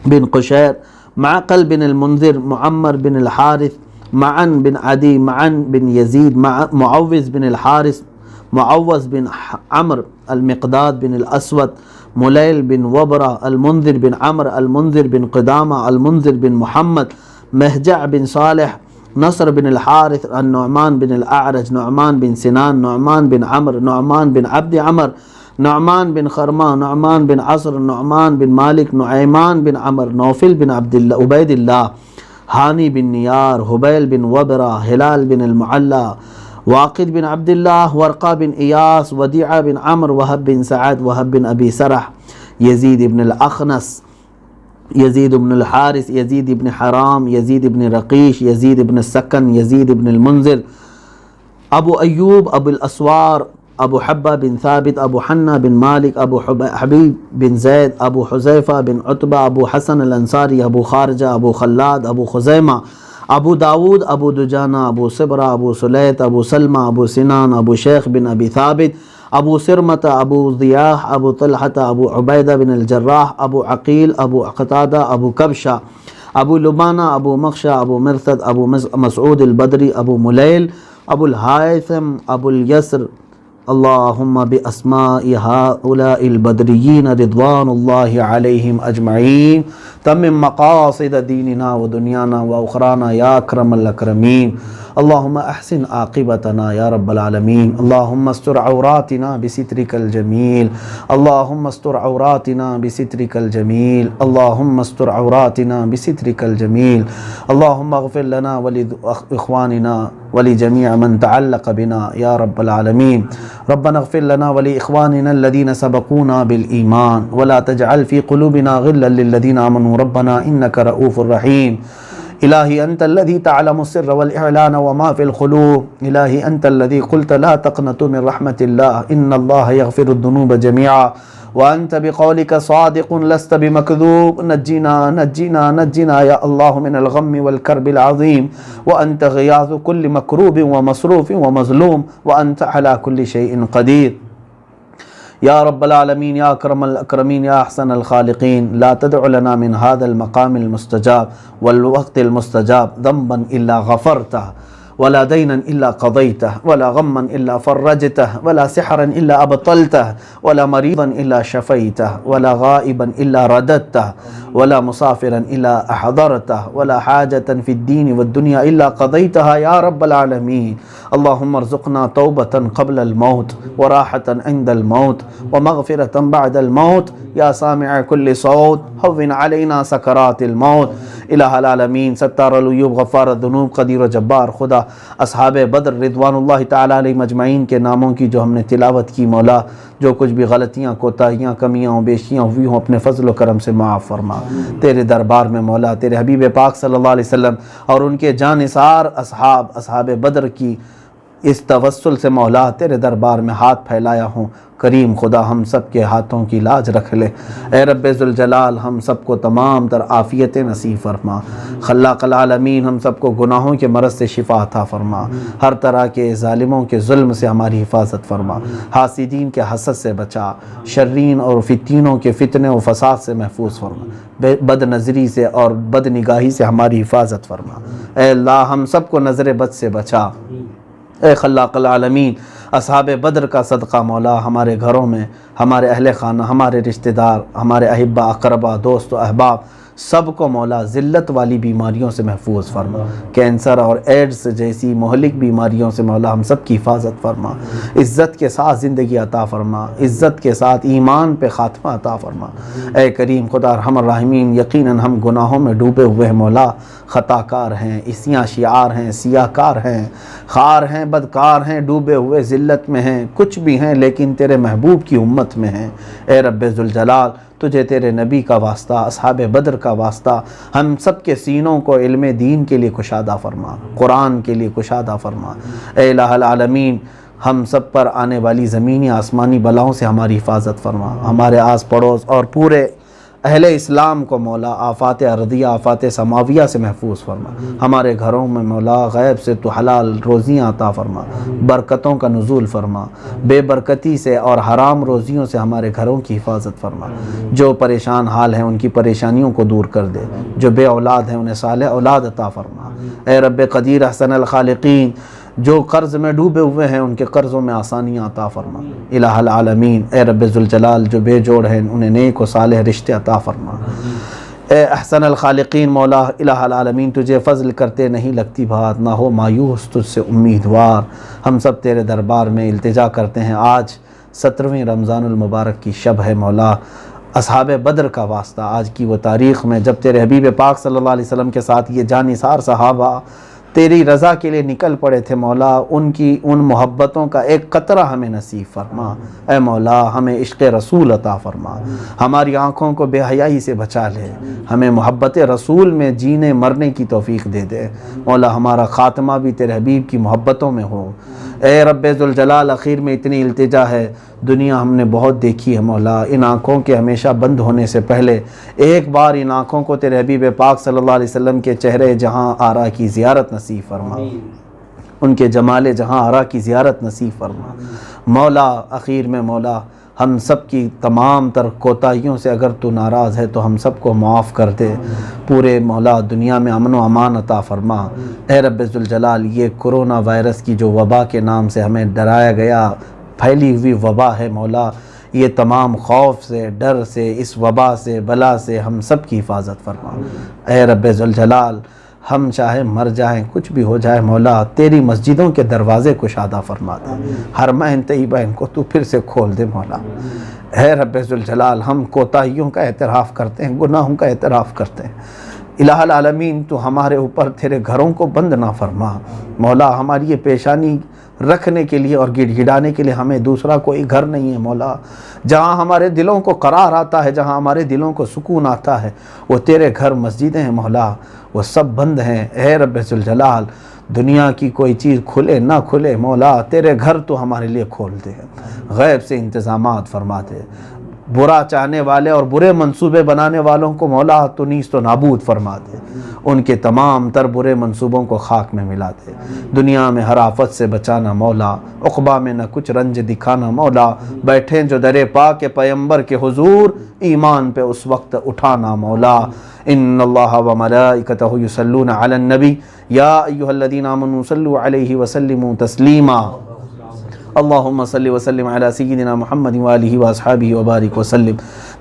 بن قشیر، معقل بن المنذر، معمر بن الحارث، معن بن عدی، معن بن یزید، معوذ بن الحارث، معوذ بن عمرو، المقداد بن الاسود، ملیل بن وبرہ، المنذر بن عمرو، المنذر بن قدامہ، المنذر بن محمد، مہجع بن صالح، نصر بن الحارث، النعمان بن الاعرج، نعمان بن سنان، نعمان بن عمرو، نعمان بن عبد عمر، نعمان بن خرمہ، نعمان بن عصر، نعمان بن مالک، نعیمان بن عمر، نوفل بن عبید اللہ، ہانی بن نیار، حبیل بن وبرہ، ہلال بن المعلی، واقد بن عبداللہ، ورقہ بن ایاس، ودیعہ بن عمرو، وہب بن سعد، وہب بن ابی سرح، یزید بن الاخنس، یزید بن الحارث، یزید بن حرام، یزید بن رقیش، یزید بن السکن، یزید بن المنذر، ابو ایوب، ابو الاسوار، ابو حبہ بن ثابت، ابو حنہ بن مالک، ابو حبیب بن زید، ابو حذیفہ بن عتبہ، ابو حسن الانصاری، ابو خارجہ، ابو خلاد، ابو خزیمہ، ابو داود، ابو دجانہ، ابو صبرہ، ابو سلیت، ابو سلمہ، ابو سنان، ابو شیخ بن ابی ثابت، ابو سرمۃ، ابو ضیاح، ابو طلحہ، ابو عبیدہ بن الجراح، ابو عقیل، ابو قتادہ، ابو کبشہ، ابو لبانہ، ابو مخشہ، ابو مرثد، ابو مسعود البدری، ابو ملیل، ابو الحائثم، ابو الیسر، اللہم باسماء ہؤلاء البدریین رضوان اللہ علیہم اجمعین تمم مقاصد دیننا و دنیانا و اخرانا یا اکرم الاکرمین اللہم احسن عاقبتنا یا رب العالمین اللہم استر عوراتنا بسترک الجمیل اللہم استر عوراتنا بسترک الجمیل اللہم استر عوراتنا بسترک الجمیل اللہم اغفر لنا ولاخواننا ولجميع من تعلق بنا يا رب العالمين ربنا اغفر لنا ولإخواننا الذين سبقونا بالإيمان ولا تجعل في قلوبنا غلا للذين آمنوا ربنا إنك رؤوف رحيم إلهي أنت الذي تعلم السر والإعلان وما في القلوب إلهي أنت الذي قلت لا تقنطوا من رحمة الله إن الله يغفر الذنوب جميعا وأنت بقولك صادق لست بمكذوب نجنا نجنا نجنا يا الله من الغم والكرب العظيم وأنت غياث كل مكروب ومصروف ومظلوم وأنت على كل شيء قدير يا رب العالمين يا أكرم الأكرمين يا أحسن الخالقين لا تدع لنا من هذا المقام المستجاب والوقت المستجاب ذنبا إلا غفرته ولا دينا إلا قضيته ولا غما إلا فرجته ولا سحرا إلا أبطلته ولا مريضا إلا شفيته ولا غائبا إلا رددته ولا مسافرا إلا أحضرته ولا حاجة في الدين والدنيا إلا قضيتها يا رب العالمين اللهم ارزقنا توبة قبل الموت وراحة عند الموت ومغفرة بعد الموت يا سامع كل صوت هون علينا سكرات الموت الہ العالمین ستار العیوب غفار الذنوب قدیر و جبار خدا اصحاب بدر رضوان اللہ تعالیٰ علیہ مجمعین کے ناموں کی جو ہم نے تلاوت کی مولا جو کچھ بھی غلطیاں کوتاہیاں کمیاں و بیشیاں ہوئی ہوں اپنے فضل و کرم سے معاف فرما تیرے دربار میں مولا تیرے حبیب پاک صلی اللہ علیہ وسلم اور ان کے جانثار اصحاب بدر کی اس توسل سے مولا تیرے دربار میں ہاتھ پھیلایا ہوں کریم خدا ہم سب کے ہاتھوں کی لاج رکھ لے اے رب ذوالجلال ہم سب کو تمام تر عافیت نصیب فرما خلاق العالمین ہم سب کو گناہوں کے مرض سے شفا عطا فرما ہر طرح کے ظالموں کے ظلم سے ہماری حفاظت فرما حاسدین کے حسد سے بچا شرین اور فتینوں کے فتنے و فساد سے محفوظ فرما بد نظری سے اور بد نگاہی سے ہماری حفاظت فرما اے اللہ ہم سب کو نظر بد سے بچا اے خلاق العالمین اصحاب بدر کا صدقہ مولا ہمارے گھروں میں ہمارے اہل خانہ ہمارے رشتہ دار ہمارے احبہ اقربا دوست و احباب سب کو مولا ذلت والی بیماریوں سے محفوظ فرما، کینسر اور ایڈز جیسی مہلک بیماریوں سے مولا ہم سب کی حفاظت فرما، عزت کے ساتھ زندگی عطا فرما، عزت کے ساتھ ایمان پہ خاتمہ عطا فرما۔ اے کریم خدا ارحم الراحمین، یقیناً ہم گناہوں میں ڈوبے ہوئے ہیں مولا، خطا کار ہیں، اسیاں شعار ہیں، سیاہ کار ہیں، خار ہیں، بدکار ہیں، ڈوبے ہوئے ذلت میں ہیں، کچھ بھی ہیں لیکن تیرے محبوب کی امت میں ہیں۔ اے رب ذوالجلال، تجھے تیرے نبی کا واسطہ، اصحاب بدر کا واسطہ، ہم سب کے سینوں کو علم دین کے لیے کشادہ فرما، قرآن کے لیے کشادہ فرما۔ اے الہ العالمین، ہم سب پر آنے والی زمینی آسمانی بلاؤں سے ہماری حفاظت فرما، ہمارے آس پڑوس اور پورے اہل اسلام کو مولا آفات ارضیہ، آفات سماویہ سے محفوظ فرما۔ ہمارے گھروں میں مولا غیب سے تو حلال روزیاں عطا فرما، برکتوں کا نزول فرما، بے برکتی سے اور حرام روزیوں سے ہمارے گھروں کی حفاظت فرما۔ جو پریشان حال ہیں ان کی پریشانیوں کو دور کر دے، جو بے اولاد ہیں انہیں صالح اولاد عطا فرما۔ اے رب قدیر احسن الخالقین، جو قرض میں ڈوبے ہوئے ہیں ان کے قرضوں میں آسانیاں عطا فرما۔ الہ العالمین، اے رب ذوالجلال، جو بے جوڑ ہیں انہیں نیک و صالح رشتے عطا فرما۔ اے احسن الخالقین مولا الہ العالمین، تجھے فضل کرتے نہیں لگتی بات، نہ ہو مایوس تجھ سے امیدوار۔ ہم سب تیرے دربار میں التجا کرتے ہیں، آج 17ویں رمضان المبارک کی شب ہے مولا، اصحاب بدر کا واسطہ، آج کی وہ تاریخ میں جب تیرے حبیب پاک صلی اللہ علیہ وسلم کے ساتھ یہ جانثار صحابہ تیری رضا کے لیے نکل پڑے تھے مولا، ان محبتوں کا ایک قطرہ ہمیں نصیب فرما۔ اے مولا، ہمیں عشق رسول عطا فرما، ہماری آنکھوں کو بے حیائی سے بچا لے، ہمیں محبت رسول میں جینے مرنے کی توفیق دے دے مولا، ہمارا خاتمہ بھی تیرے حبیب کی محبتوں میں ہو۔ اے رب ذوالجلال، اخیر میں اتنی التجا ہے، دنیا ہم نے بہت دیکھی ہے مولا، ان آنکھوں کے ہمیشہ بند ہونے سے پہلے ایک بار ان آنکھوں کو تیرے حبیب پاک صلی اللہ علیہ وسلم کے چہرے جہاں آرا کی زیارت نصیب فرما، ان کے جمال جہاں آرا کی زیارت نصیب فرما مولا۔ اخیر میں مولا، ہم سب کی تمام تر کوتاہیوں سے اگر تو ناراض ہے تو ہم سب کو معاف کر دے، پورے مولا دنیا میں امن و امان عطا فرما۔ اے رب ذوالجلال، یہ کرونا وائرس کی جو وبا کے نام سے ہمیں ڈرایا گیا پھیلی ہوئی وبا ہے مولا، یہ تمام خوف سے، ڈر سے، اس وبا سے، بلا سے ہم سب کی حفاظت فرما۔ اے رب ذوالجلال، ہم چاہے مر جائیں، کچھ بھی ہو جائے مولا، تیری مسجدوں کے دروازے کشادہ فرما دے، حرمین طیبین کو تو پھر سے کھول دے مولا۔ اے رب ذوالجلال، ہم کوتاہیوں کا اعتراف کرتے ہیں، گناہوں کا اعتراف کرتے ہیں، الہ العالمین تو ہمارے اوپر تیرے گھروں کو بند نہ فرما مولا، ہماری یہ پیشانی رکھنے کے لیے اور گڑ گڑانے کے لیے ہمیں دوسرا کوئی گھر نہیں ہے مولا، جہاں ہمارے دلوں کو قرار آتا ہے، جہاں ہمارے دلوں کو سکون آتا ہے، وہ تیرے گھر مسجدیں ہیں مولا، وہ سب بند ہیں۔ اے رب ذوالجلال، دنیا کی کوئی چیز کھلے نہ کھلے مولا، تیرے گھر تو ہمارے لیے کھول دے، غیب سے انتظامات فرما دے، برا چاہنے والے اور برے منصوبے بنانے والوں کو مولا تو نیست و نابود فرما دے، ان کے تمام تر برے منصوبوں کو خاک میں ملا دے، دنیا میں ہر آفت سے بچانا مولا، عقبہ میں نہ کچھ رنج دکھانا مولا، بیٹھیں جو در پاک پیمبر کے حضور، ایمان پہ اس وقت اٹھانا مولا۔ ان اللہ و ملائکتہ یصلون علی النبی یا ایھا الذین آمنوا صلوا علیہ وسلموا تسلیما، اللہم صلی وسلم علی سیدنا محمد وآلہ واصحابہ وبارک وسلم،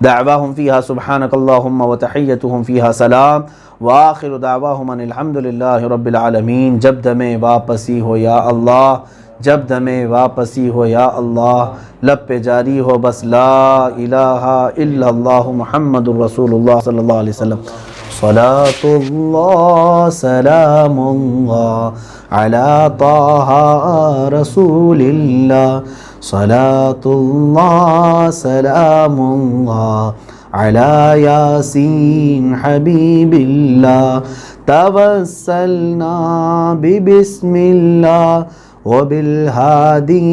دعواہم فیہا سبحانک اللہم وتحیتہم فیہا سلام، وآخر دعواہم ان الحمدللہ رب العالمین۔ جب دم واپسی ہو یا اللہ، جب دم واپسی ہو یا اللہ، لب پہ جاری ہو بس لا الہ الا اللہ محمد الرسول اللہ صلی اللہ علیہ وسلم۔ صلاة اللہ سلام اللہ علی طہ رسول اللہ، صلاة اللہ سلام اللہ علی یاسین حبیب اللہ، توسلنا ببسم اللہ وبالہادی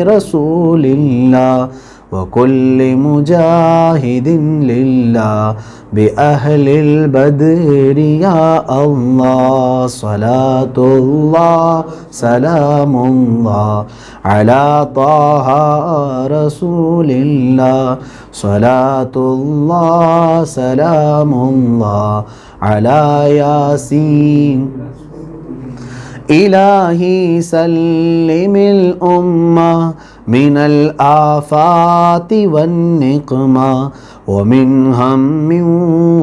رسول اللہ، وكل مجاهد لله بأهل البدر يا الله، صلاة الله سلام الله على طه رسول الله، صلاة الله سلام الله على ياسين۔ إلهي سلم الأمة من الآفات والنقمة ومن هم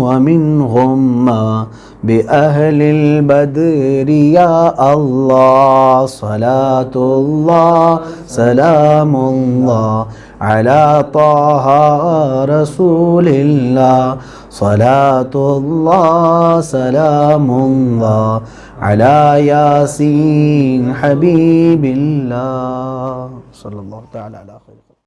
ومن غمة بأهل البدر يا الله. صلاة الله سلام الله على طه رسول الله. صلاة الله سلام الله على ياسين حبيب الله. صلى الله تعالى على خير.